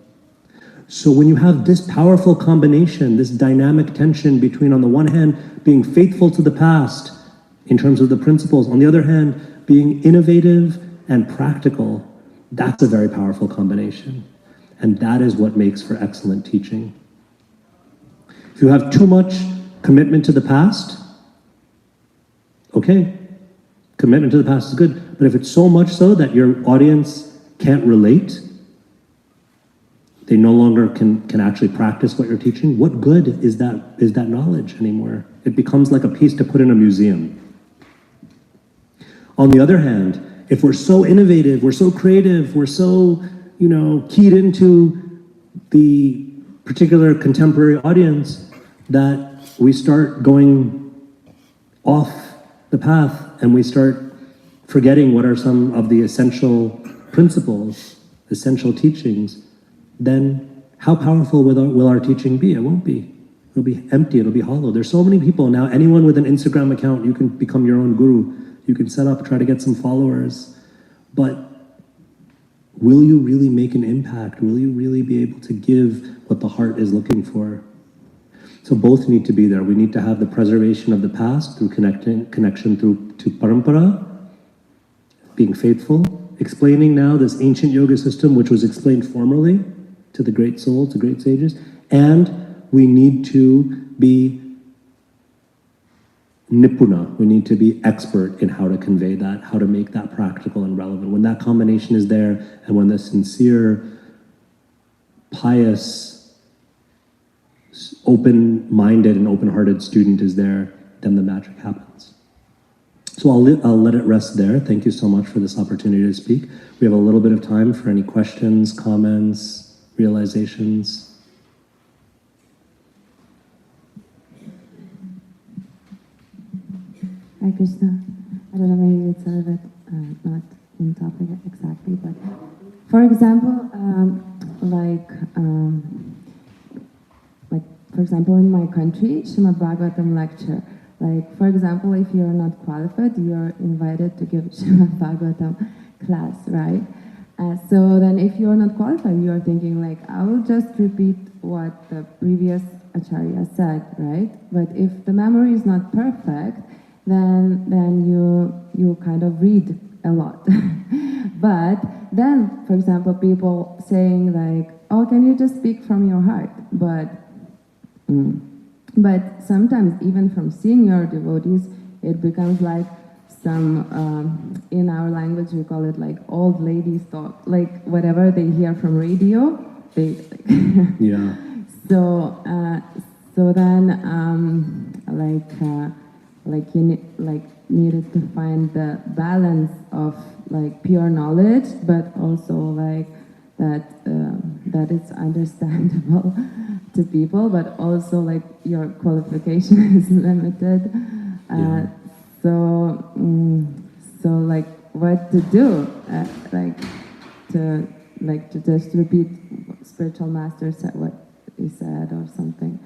So when you have this powerful combination, this dynamic tension between, on the one hand, being faithful to the past in terms of the principles, on the other hand, being innovative and practical, that's a very powerful combination. And that is what makes for excellent teaching. If you have too much commitment to the past, okay, commitment to the past is good, but if it's so much so that your audience can't relate, they no longer can actually practice what you're teaching, what good is that knowledge anymore? It becomes like a piece to put in a museum. On the other hand, if we're so innovative, we're so creative, we're so, keyed into the particular contemporary audience that we start going off the path and we start forgetting what are some of the essential principles, essential teachings, then how powerful will our teaching be? It won't be. It'll be empty, it'll be hollow. There's so many people now, anyone with an Instagram account, you can become your own guru. You can set up, try to get some followers, but will you really make an impact? Will you really be able to give what the heart is looking for? So both need to be there. We need to have the preservation of the past through connection to parampara, being faithful, explaining now this ancient yoga system which was explained formerly to the great souls, the great sages, and we need to be nipuna. We need to be expert in how to convey that, how to make that practical and relevant. When that combination is there, and when the sincere, pious, open-minded and open-hearted student is there, then the magic happens. So I'll let it rest there. Thank you so much for this opportunity to speak. We have a little bit of time for any questions, comments, realizations. Hare Krishna. I don't know, maybe it's a little bit not in topic exactly, but for example, for example, in my country, Srimad Bhagavatam lecture. Like, for example, if you're not qualified, you're invited to give Srimad Bhagavatam class, right? So then if you're not qualified, you're thinking like, I will just repeat what the previous Acharya said, right? But if the memory is not perfect, then you kind of read a lot. But then, for example, people saying like, oh, can you just speak from your heart? But sometimes even from senior devotees, it becomes like some, in our language we call it like old ladies talk, like whatever they hear from radio, they Yeah. So then you needed to find the balance of like pure knowledge, but also like that it's understandable to people, but also like your qualification is limited. So like what to do, to just repeat spiritual master said what he said or something,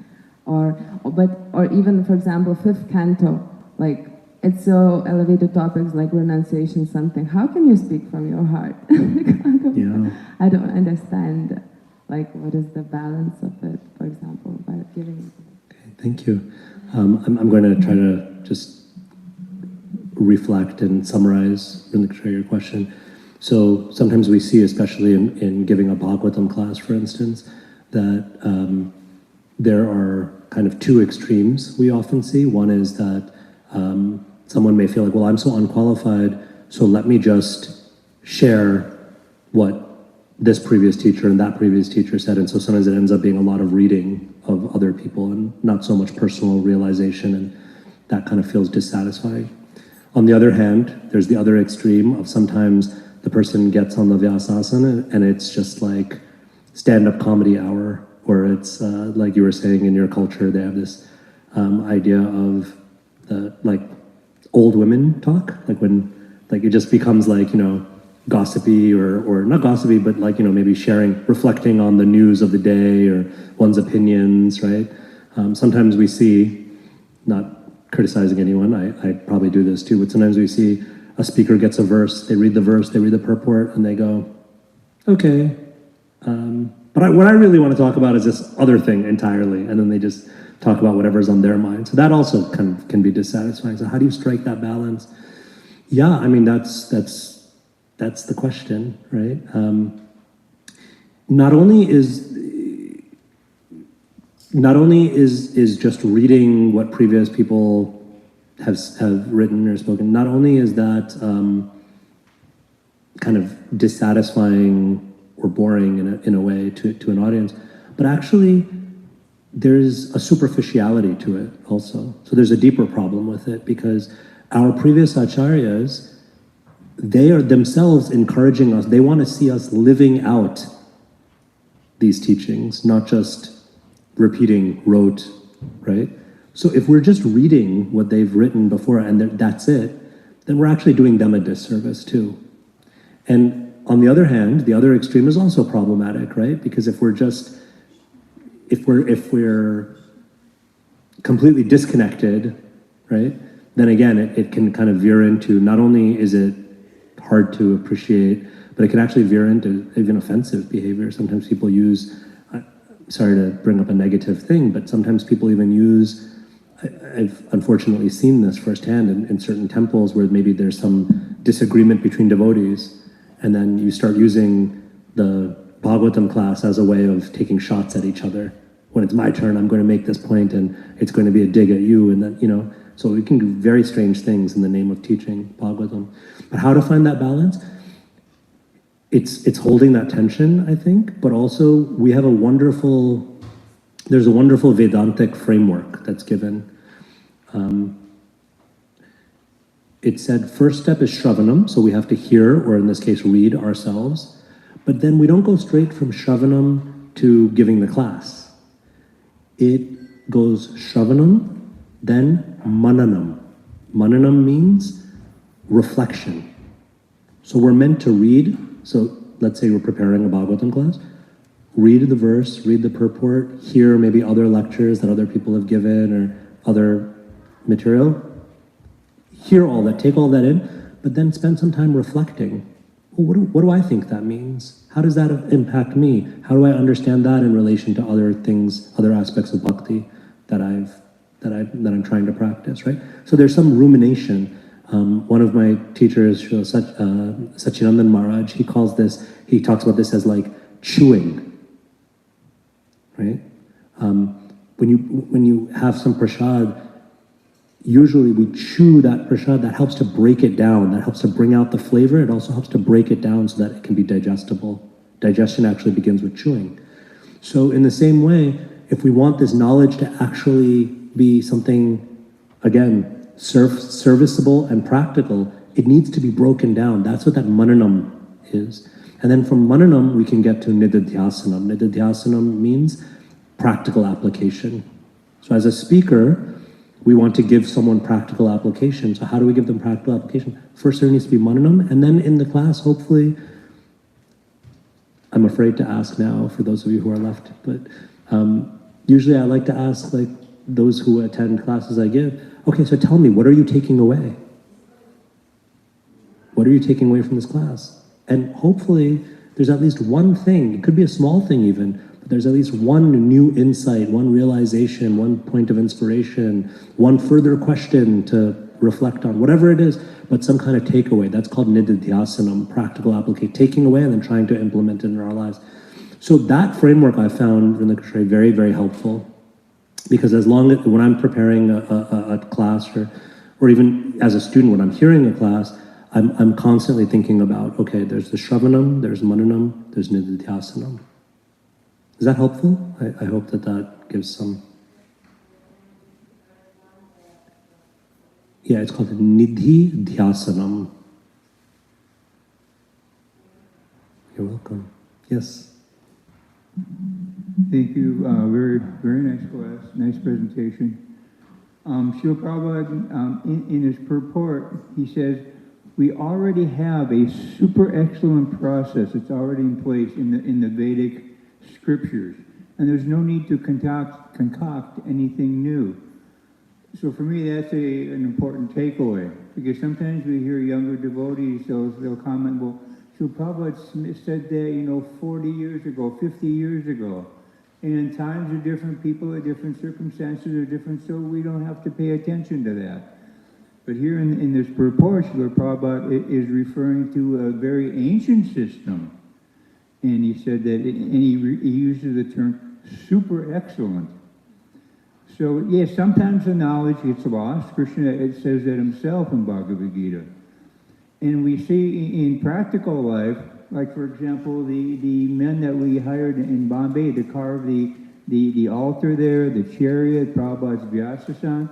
or even for example fifth canto, like it's so elevated topics like renunciation something. How can you speak from your heart? Yeah. I don't understand like what is the balance of it, for example, by giving. Okay, thank you. I'm going to try to just reflect and summarize really clear your question. So sometimes we see, especially in giving a Bhagavatam class, for instance, that there are kind of two extremes we often see. One is that someone may feel like, well, I'm so unqualified, so let me just share what this previous teacher and that previous teacher said. And so sometimes it ends up being a lot of reading of other people and not so much personal realization, and that kind of feels dissatisfying. On the other hand, there's the other extreme of sometimes the person gets on the Vyasasana and it's just like stand-up comedy hour, or it's like you were saying in your culture, they have this idea of like old women talk, like when like it just becomes like, gossipy or not gossipy, but like, maybe sharing, reflecting on the news of the day or one's opinions, right? Sometimes we see, not criticizing anyone, I probably do this too, but sometimes we see a speaker gets a verse, they read the verse, they read the purport, and they go, okay, but what I really want to talk about is this other thing entirely, and then they just talk about whatever's on their mind. So that also can be dissatisfying. So how do you strike that balance? Yeah, I mean, that's the question, right? Not only is just reading what previous people have written or spoken, not only is that kind of dissatisfying or boring in a way to an audience, but actually there's a superficiality to it also. So there's a deeper problem with it, because our previous acharyas, they are themselves encouraging us, they want to see us living out these teachings, not just repeating rote, right? So if we're just reading what they've written before and that's it, then we're actually doing them a disservice too. And on the other hand, the other extreme is also problematic, right? Because if we're completely disconnected, right, then again, it can kind of veer into, not only is it hard to appreciate, but it can actually veer into even offensive behavior. Sometimes people use, sorry to bring up a negative thing, but sometimes people even use, I've unfortunately seen this firsthand in certain temples where maybe there's some disagreement between devotees, and then you start using the Bhagavatam class as a way of taking shots at each other. When it's my turn, I'm going to make this point, and it's going to be a dig at you, and then, you know, so we can do very strange things in the name of teaching Bhagavatam. But how to find that balance? It's holding that tension, I think, but also we have there's a wonderful Vedantic framework that's given. It said first step is Shravanam, so we have to hear, or in this case, read ourselves. But then we don't go straight from Shravanam to giving the class. It goes Shravanam, then Mananam. Mananam means reflection. So we're meant to read, so let's say we're preparing a Bhagavatam class, read the verse, read the purport, hear maybe other lectures that other people have given or other material, hear all that, take all that in, but then spend some time reflecting. Well, what do I think that means? How does that impact me? How do I understand that in relation to other things, other aspects of bhakti that I'm trying to practice, right? So there's some rumination. One of my teachers, Sachinandan Maharaj, he talks about this as like chewing, right? When you have some prasad, usually we chew that prasad. That helps to break it down. That helps to bring out the flavor. It also helps to break it down so that it can be digestible. Digestion actually begins with chewing. So in the same way, if we want this knowledge to actually be something, again, serviceable and practical, it needs to be broken down. That's what that mananam is. And then from mananam, we can get to nididhyasanam. Nididhyasanam means practical application. So as a speaker, we want to give someone practical application. So how do we give them practical application? First, there needs to be mananam, and then in the class, hopefully, I'm afraid to ask now for those of you who are left, but usually I like to ask like those who attend classes I give, okay, so tell me, what are you taking away? What are you taking away from this class? And hopefully there's at least one thing, it could be a small thing even, but there's at least one new insight, one realization, one point of inspiration, one further question to reflect on, whatever it is, but some kind of takeaway. That's called nididhyasanam, practical application, taking away and then trying to implement it in our lives. So that framework I found in the Krishna very, very helpful, because as long as, when I'm preparing a class or even as a student, when I'm hearing a class, I'm constantly thinking about, okay, there's the Shravanam, there's Mananam, there's Nididhyasanam. Is that helpful? I hope that gives some. Yeah, it's called Nididhyasanam. You're welcome. Yes. Thank you. Very, very nice class. Nice presentation. Srila Prabhupada, in his purport, he says, we already have a super excellent process. It's already in place in the Vedic scriptures. And there's no need to concoct anything new. So for me, that's an important takeaway. Because sometimes we hear younger devotees, they'll comment, well, Srila Prabhupada said that, 40 years ago, 50 years ago. And times are different, people are different, circumstances are different, so we don't have to pay attention to that. But here in this purport, Srila Prabhupada is referring to a very ancient system. And he said that, and he uses the term super excellent. So, yes, sometimes the knowledge gets lost. Krishna, it says that himself in Bhagavad Gita. And we see in practical life, like for example, the men that we hired in Bombay to carve the altar there, the chariot, Prabhupada's Vyasasan,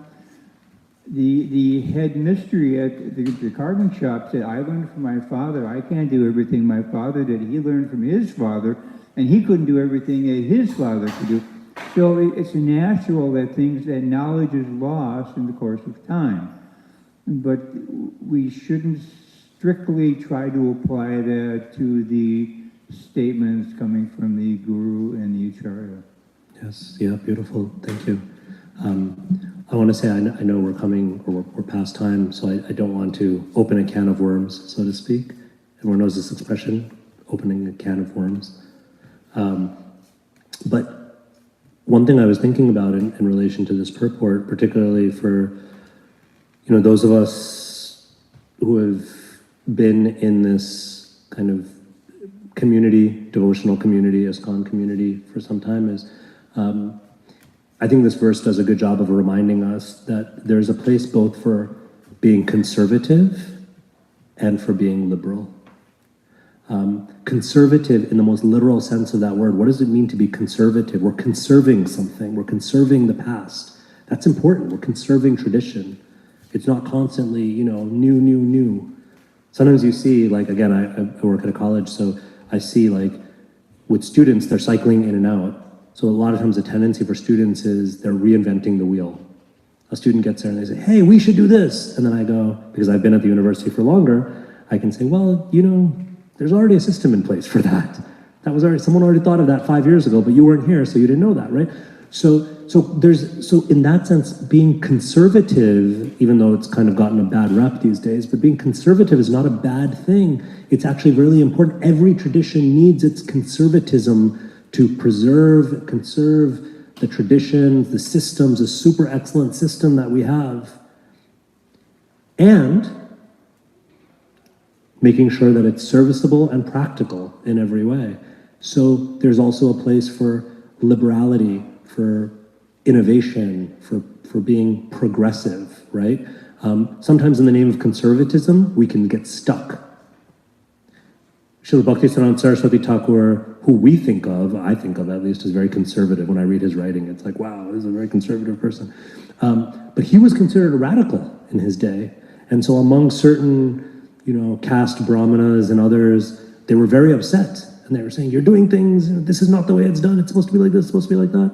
the head mystery at the carving shop said, I learned from my father. I can't do everything my father did. He learned from his father, and he couldn't do everything that his father could do. So it's natural that that knowledge is lost in the course of time. But we shouldn't strictly try to apply that to the statements coming from the Guru and the Acharya. Yes, yeah, beautiful. Thank you. I want to say I know we're coming, or we're past time, so I don't want to open a can of worms, so to speak. Everyone knows this expression, opening a can of worms. But one thing I was thinking about in relation to this purport, particularly for those of us who have been in this kind of community, devotional community, ISKCON community for some time, is I think this verse does a good job of reminding us that there's a place both for being conservative and for being liberal. Conservative in the most literal sense of that word. What does it mean to be conservative? We're conserving something. We're conserving the past. That's important. We're conserving tradition. It's not constantly, new. Sometimes you see, like, again, I work at a college, so I see, like, with students, they're cycling in and out. So a lot of times the tendency for students is they're reinventing the wheel. A student gets there and they say, hey, we should do this. And then I go, because I've been at the university for longer, I can say, well, there's already a system in place for that. Someone already thought of that 5 years ago, but you weren't here, so you didn't know that, right? So in that sense, being conservative, even though it's kind of gotten a bad rep these days, but being conservative is not a bad thing. It's actually really important. Every tradition needs its conservatism to conserve the traditions, the systems, a super excellent system that we have. And making sure that it's serviceable and practical in every way. So there's also a place for liberality, for innovation, for being progressive, right? Sometimes in the name of conservatism, we can get stuck. Srila Bhaktisiddhanta Saraswati Thakur, who I think of at least, as very conservative. When I read his writing, it's like, wow, this is a very conservative person. But he was considered a radical in his day. And so among certain, caste brahmanas and others, they were very upset. And they were saying, you're doing things, this is not the way it's done. It's supposed to be like this, it's supposed to be like that.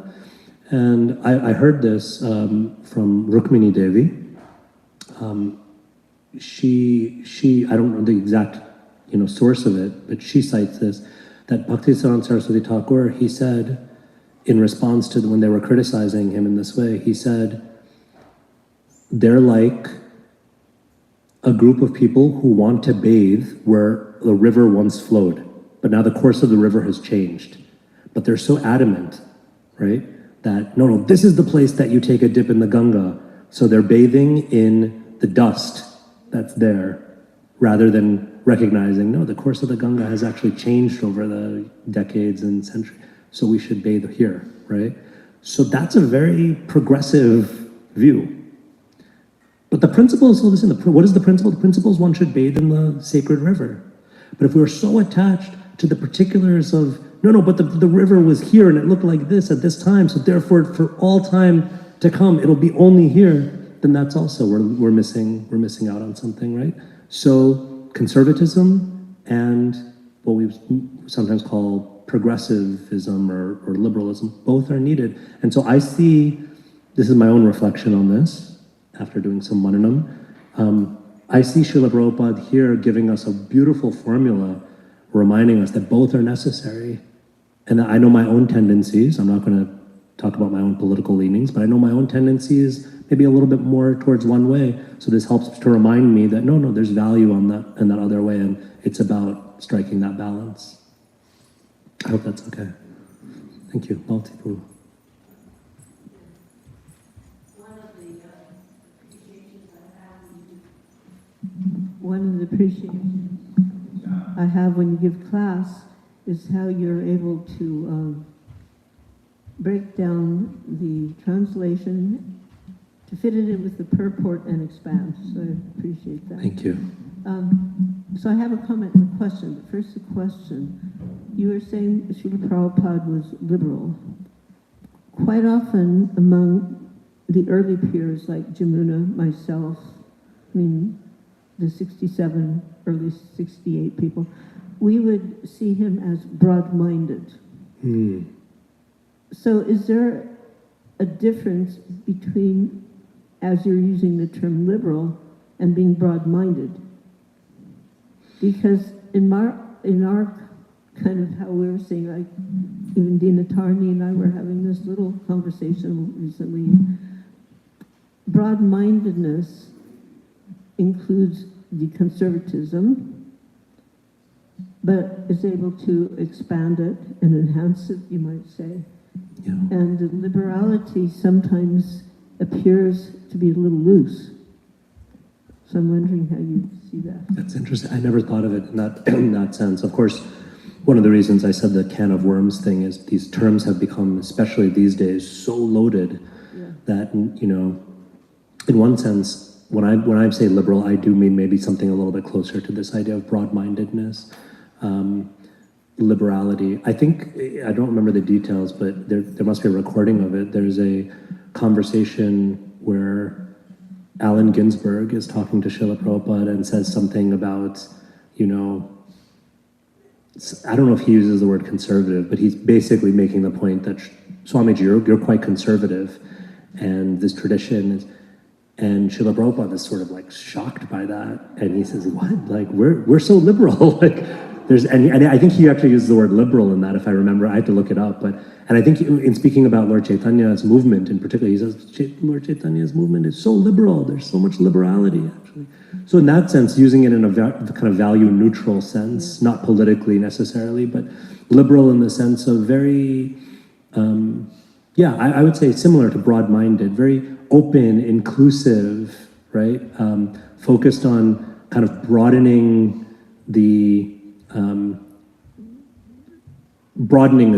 And I heard this from Rukmini Devi. She I don't know the exact source of it, but she cites this, that Bhaktisiddhanta Saraswati Thakur, he said, in response to when they were criticizing him in this way, he said, they're like a group of people who want to bathe where the river once flowed, but now the course of the river has changed. But they're so adamant, right, that no, this is the place that you take a dip in the Ganga. So they're bathing in the dust that's there, rather than recognizing, no, the course of the Ganga has actually changed over the decades and centuries, so we should bathe here, right? So that's a very progressive view. But the principle is, listen, what is the principle? The principle is one should bathe in the sacred river. But if we're so attached to the particulars of, but the river was here and it looked like this at this time, so therefore for all time to come, it'll be only here, then that's also, we're missing out on something, right? So conservatism and what we sometimes call progressivism or liberalism, both are needed. And so I see, this is my own reflection on this, after doing some mananam, I see Srila Prabhupada here giving us a beautiful formula, reminding us that both are necessary. And I know my own tendencies, I'm not going to talk about my own political leanings, but I know my own tendencies maybe a little bit more towards one way. So this helps to remind me that no, there's value on that in that other way, and it's about striking that balance. I hope that's okay. Thank you. Multiple. One of the appreciations I have when you give class is how you're able to break down the translation to fit it in with the purport and expand. So I appreciate that. Thank you. So I have a comment and a question. But first, the question. You were saying Srila Prabhupada was liberal. Quite often among the early peers like Jamuna, myself, I mean, the 67, early 68 people, we would see him as broad-minded. So is there a difference between, as you're using the term liberal, and being broad-minded? Because in our kind of how we were seeing, like even Dina Tarni and I were having this little conversation recently, broad-mindedness includes the conservatism, but is able to expand it and enhance it, you might say. Yeah. And the liberality sometimes appears to be a little loose. So I'm wondering how you see that. That's interesting. I never thought of it in that sense. Of course, one of the reasons I said the can of worms thing is these terms have become, especially these days, so loaded that, you know, in one sense, when I say liberal, I do mean maybe something a little bit closer to this idea of broad-mindedness, liberality. I think, I don't remember the details, but there must be a recording of it. There's a conversation where Allen Ginsberg is talking to Srila Prabhupada and says something about, you know, I don't know if he uses the word conservative, but he's basically making the point that Swamiji, you're quite conservative, and this tradition is, and Srila Prabhupada is sort of like shocked by that, and he says, "What? Like we're so liberal." Like and I think he actually uses the word liberal in that, if I remember. I have to look it up, and I think in speaking about Lord Chaitanya's movement in particular, he says Lord Chaitanya's movement is so liberal. There's so much liberality, actually. So in that sense, using it in a kind of value-neutral sense, not politically necessarily, but liberal in the sense of very, I would say similar to broad-minded, very open, inclusive, right? Focused on kind of broadening the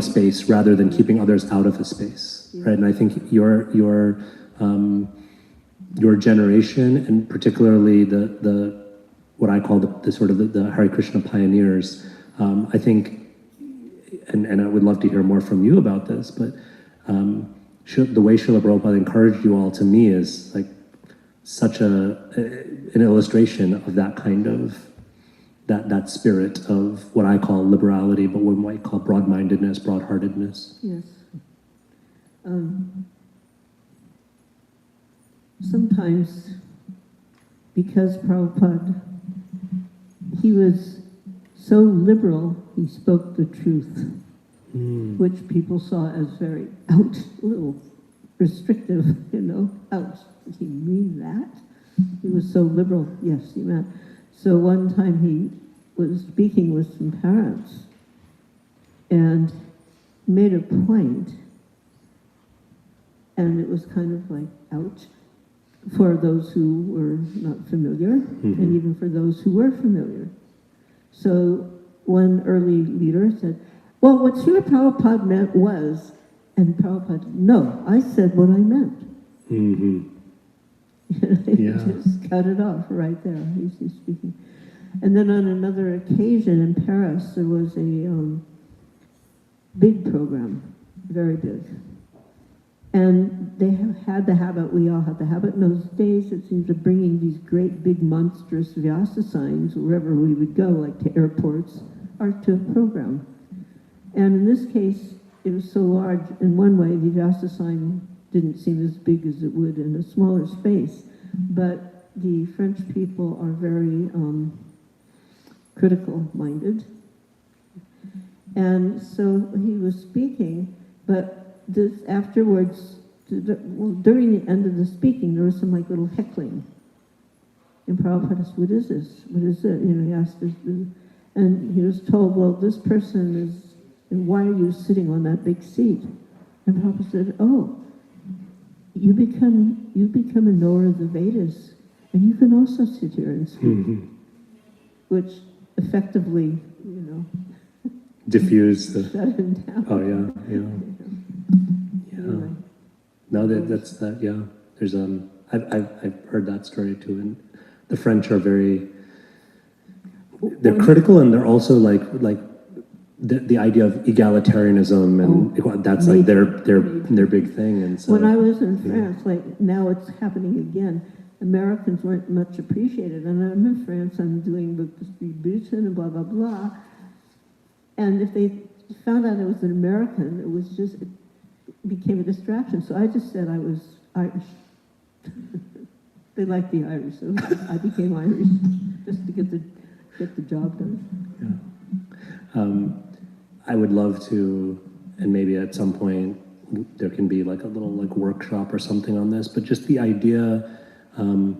space rather than keeping others out of the space, right? And I think your generation, and particularly the what I call the sort of the Hare Krishna pioneers, I think, and I would love to hear more from you about this, but the way Srila Prabhupada encouraged you all, to me, is like such an illustration of that kind of that spirit of what I call liberality, but one might call broad-mindedness, broad-heartedness. Yes. Sometimes, because Prabhupada, he was so liberal, he spoke the truth, which people saw as very a little restrictive, ouch, did he mean that? He was so liberal, yes, he meant. So one time he was speaking with some parents and made a point, and it was kind of like, ouch, for those who were not familiar, and even for those who were familiar. So one early leader said, well, what Srila Prabhupada meant was, and Prabhupada, no, I said what I meant. He just cut it off right there. He's speaking. And then on another occasion in Paris, there was a big program, very big. And they had the habit, we all had the habit in those days, it seems, of bringing these great big monstrous Vyasa signs wherever we would go, like to airports or to a program. And in this case, it was so large, in one way, the Vyasa sign didn't seem as big as it would in a smaller space. But the French people are very critical-minded. And so he was speaking, but this afterwards, during the end of the speaking, there was some like little heckling. And Prabhupada said, what is this? What is it? He asked this, and he was told, well, this person is, and why are you sitting on that big seat? And Prabhupada said, oh, you become a knower of the Vedas, and you can also sit here and speak, which effectively, diffuse the. shut him down. Oh yeah. that's that. Yeah, there's I've heard that story too, and the French are they're critical, and they're also like the idea of egalitarianism, and that's like their big thing. And so when I was in France, like now it's happening again. Americans weren't much appreciated, and I'm in France. I'm doing the distribution and blah blah blah. And if they found out I was an American, it became a distraction. So I just said I was Irish. They like the Irish, so I became Irish just to get the job done. Yeah. I would love to, and maybe at some point there can be like a little like workshop or something on this, but just the idea, Srila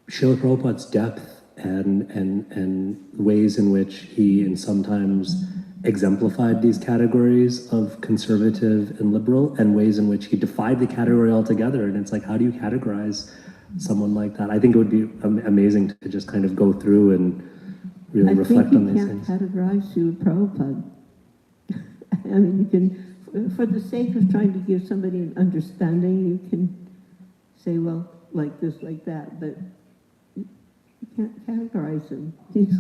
Prabhupada's depth and ways in which he and sometimes exemplified these categories of conservative and liberal, and ways in which he defied the category altogether. And it's like, how do you categorize someone like that? I think it would be amazing to just kind of go through and really reflect on these things. I think you can't categorize Srila Prabhupada. I mean, you can, for the sake of trying to give somebody an understanding, you can say, well, like this, like that, but you can't categorize him. He's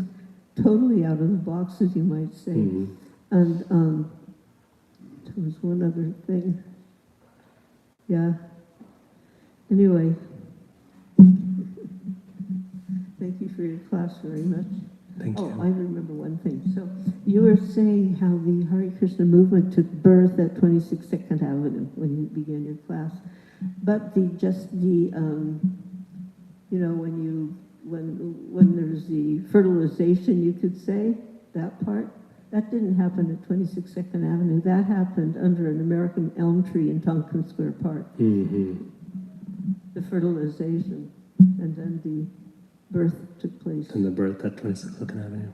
totally out of the box, as you might say. Mm-hmm. And there was one other thing. Yeah. Anyway, thank you for your class very much. Thank you. I remember one thing. So you were saying how the Hare Krishna movement took birth at 26 2nd Avenue when you began your class, but when there's the fertilization, you could say, that part, that didn't happen at 26 2nd Avenue. That happened under an American elm tree in Tompkins Square Park. Mm-hmm. The fertilization, and then the birth took place. And the birth at 26 2nd Avenue.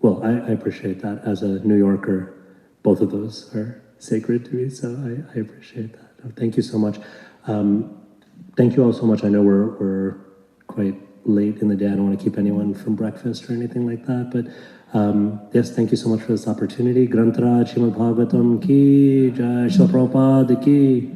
Well, I appreciate that. As a New Yorker, both of those are sacred to me, so I appreciate that. Thank you so much. Thank you all so much. I know we're quite late in the day. I don't want to keep anyone from breakfast or anything like that, but yes, thank you so much for this opportunity. Grantaraj Srimad Bhagavatam ki, Jai Srila Prabhupada ki.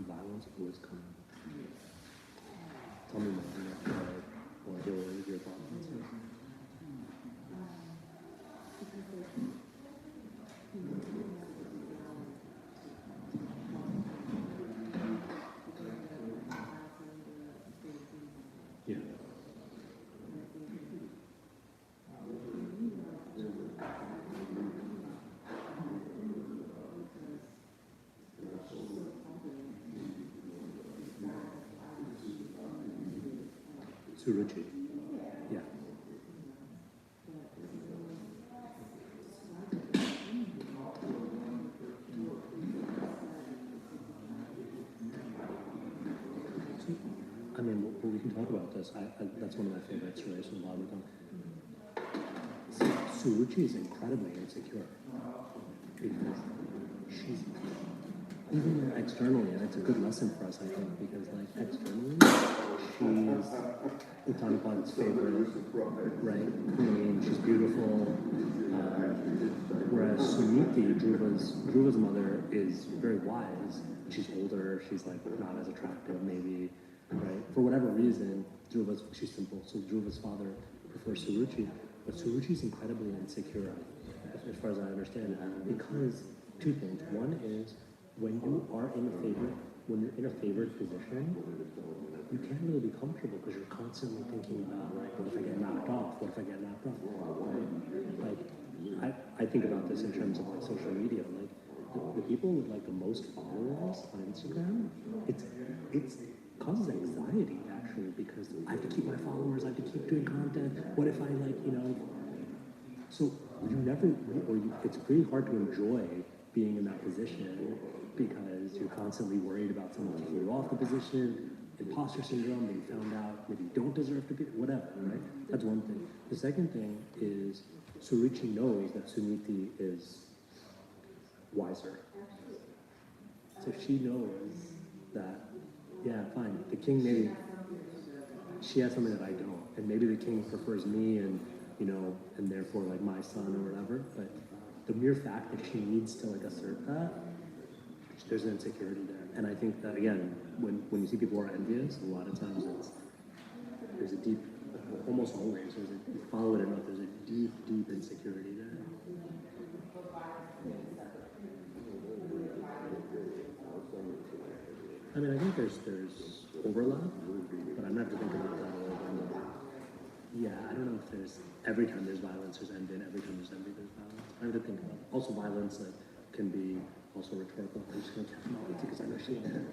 Violence always comes. Tell me what your thoughts on this. Yeah. Suruchi. Yeah. I mean, we can talk about this. That's one of my favorite stories from Bhagavatam. Suruchi is incredibly insecure because she's, even externally, and it's a good lesson for us, I think, because like externally, she's Uttanapada's favorite, right? Queen, she's beautiful. Whereas Suniti, Dhruva's mother, is very wise. She's older, she's like not as attractive, maybe, right? For whatever reason, she's simple. So Dhruva's father prefers Suruchi, but Suruchi's incredibly insecure, as far as I understand it, because two things. One is when you're in a favored position, you can't really be comfortable because you're constantly thinking about, like, what if I get knocked off? What if I get knocked off? Right? Like, I think about this in terms of like social media. Like, the people with like the most followers on Instagram, it causes anxiety actually, because I have to keep my followers, I have to keep doing content. What if I so it's pretty hard to enjoy being in that position because you're constantly worried about someone taking you off the position, imposter syndrome, being found out, maybe you don't deserve to be, whatever, right? That's one thing. The second thing is Suruchi knows that Suniti is wiser. So she knows that, yeah, fine, the king maybe, she has something that I don't, and maybe the king prefers me and, you know, and therefore like my son or whatever, but the mere fact that she needs to like assert that, there's an insecurity there. And I think that, again, when you see people who are envious, a lot of times there's a deep, almost always, you follow it enough, there's a deep, deep insecurity there. I mean, I think there's overlap, but I'm not to think about that all the time. Yeah, I don't know if there's, every time there's violence, there's envy, and every time there's envy, there's violence. I have to think about it. Also, violence can be also rhetorical. I'm just going to catch Molly because I know she did.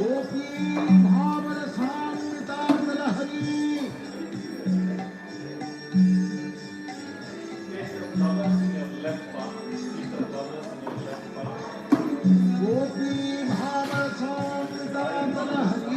Place the flowers in your left palm. Keep the flowers in your left palm. The sound should come out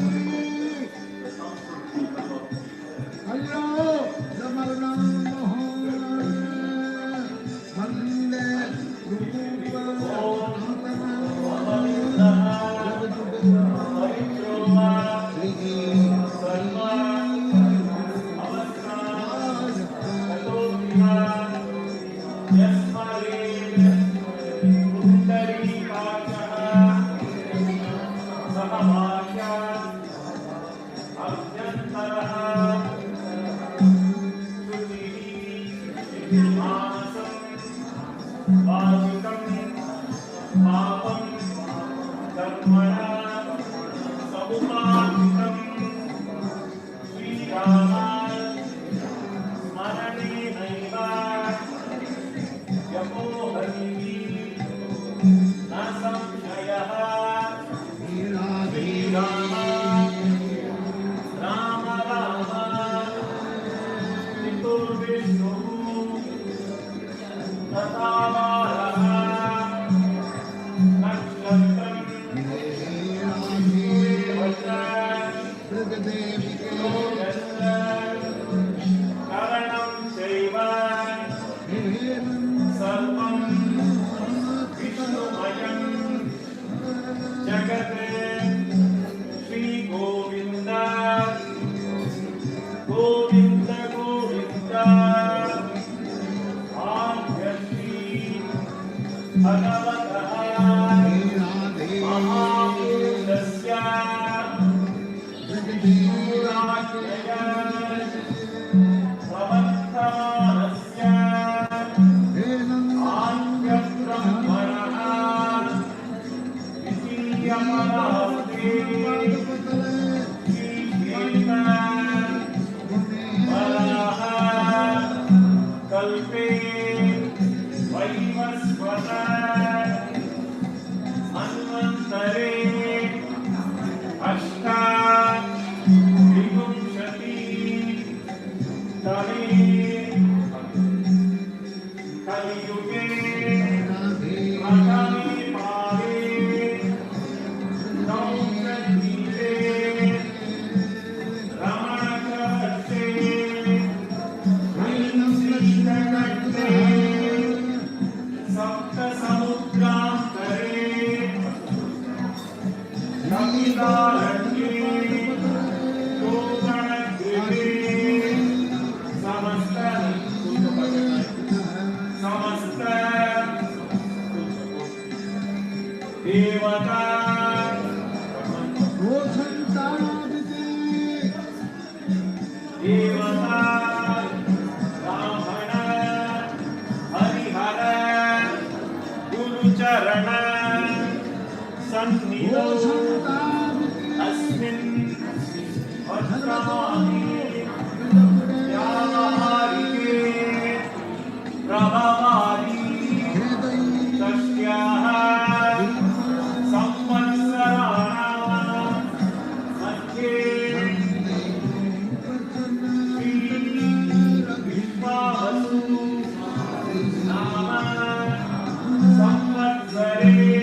clear.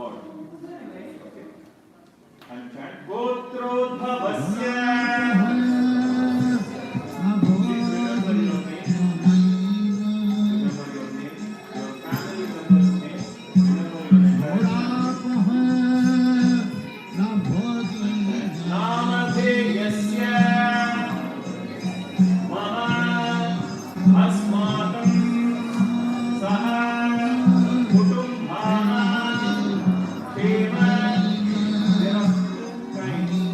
Lord. Okay. And chant Gotrodhavasya. Please remember your name. Remember your name. Your family member's name. Remember your Namadheyasya Mama Asmatam Saha Kutumbhana Kema. There are two kinds of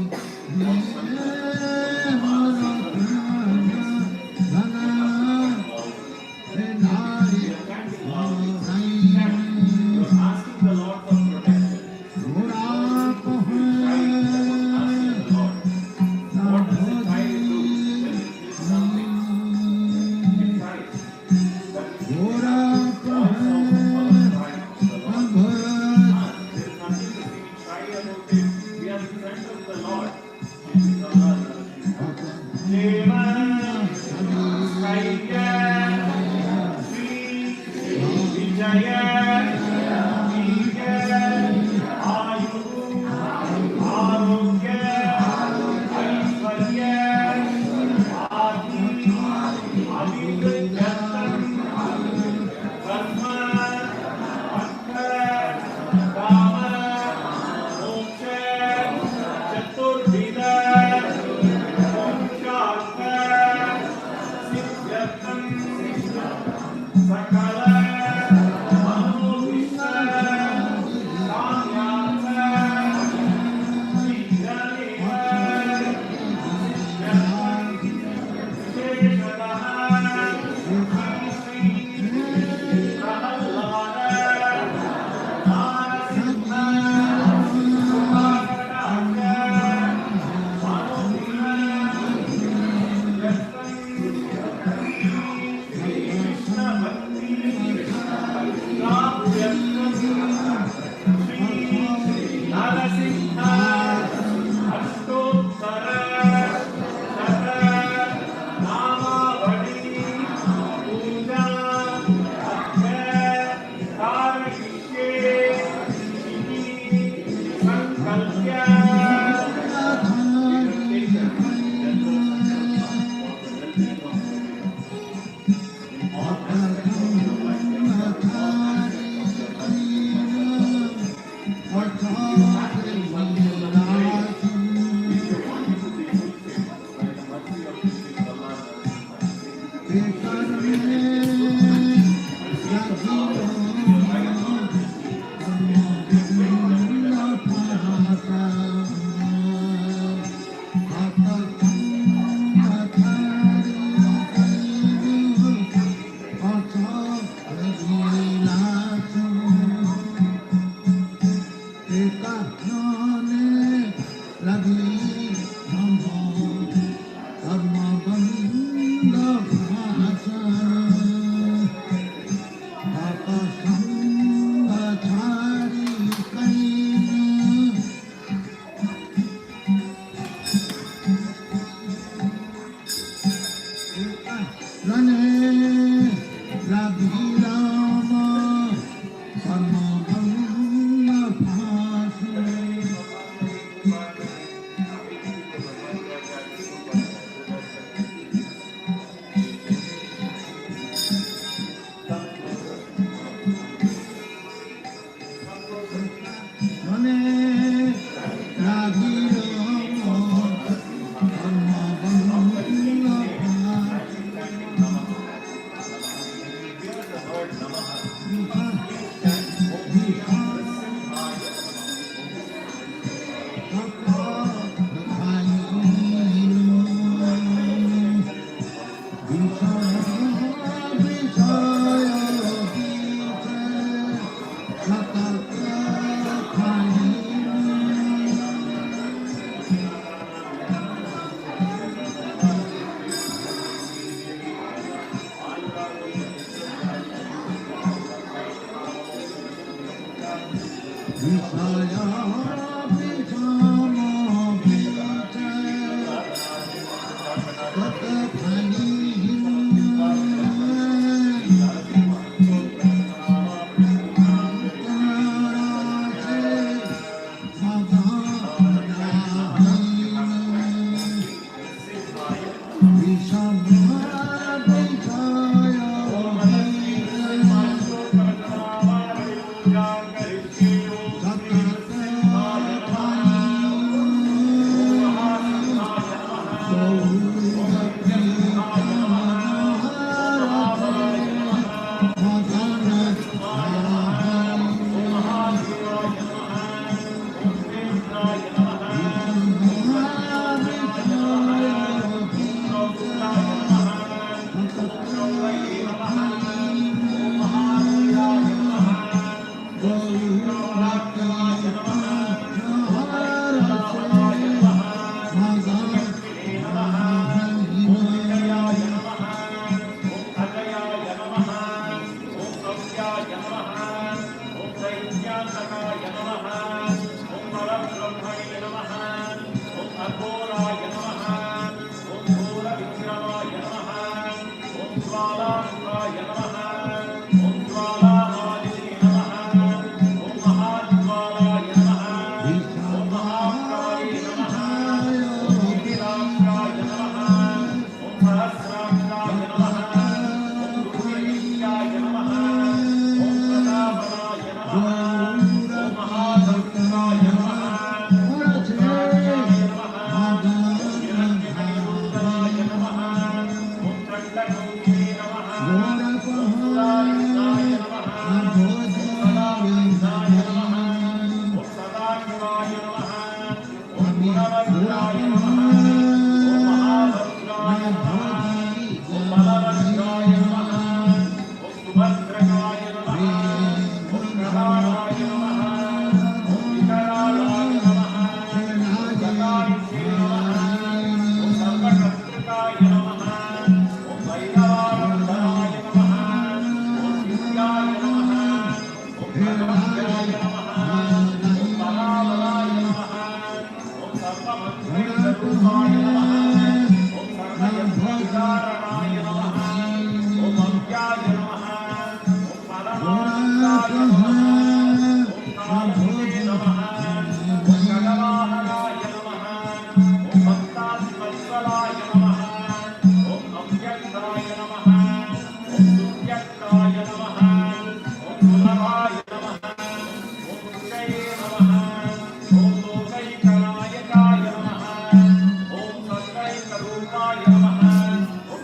you're asking the Lord for protection. What does the child do when it feels something? It cries. But it voice out for the cry of the Lord. There is nothing to be shy about it. We are friends of the Lord. Deva, Saitya, Sri, Vijaya, Vijaya, Ayu, Arogya, Aishwarya, Adi, Abhidhyattam, Karma, Artha, Kama, Moksha, Chaturvida, Mokshartha, Siddhyattam, Sakala, Manobhishta, Samyatha, Siddhaneva,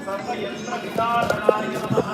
सर्वयंत्र विकाराय नमः।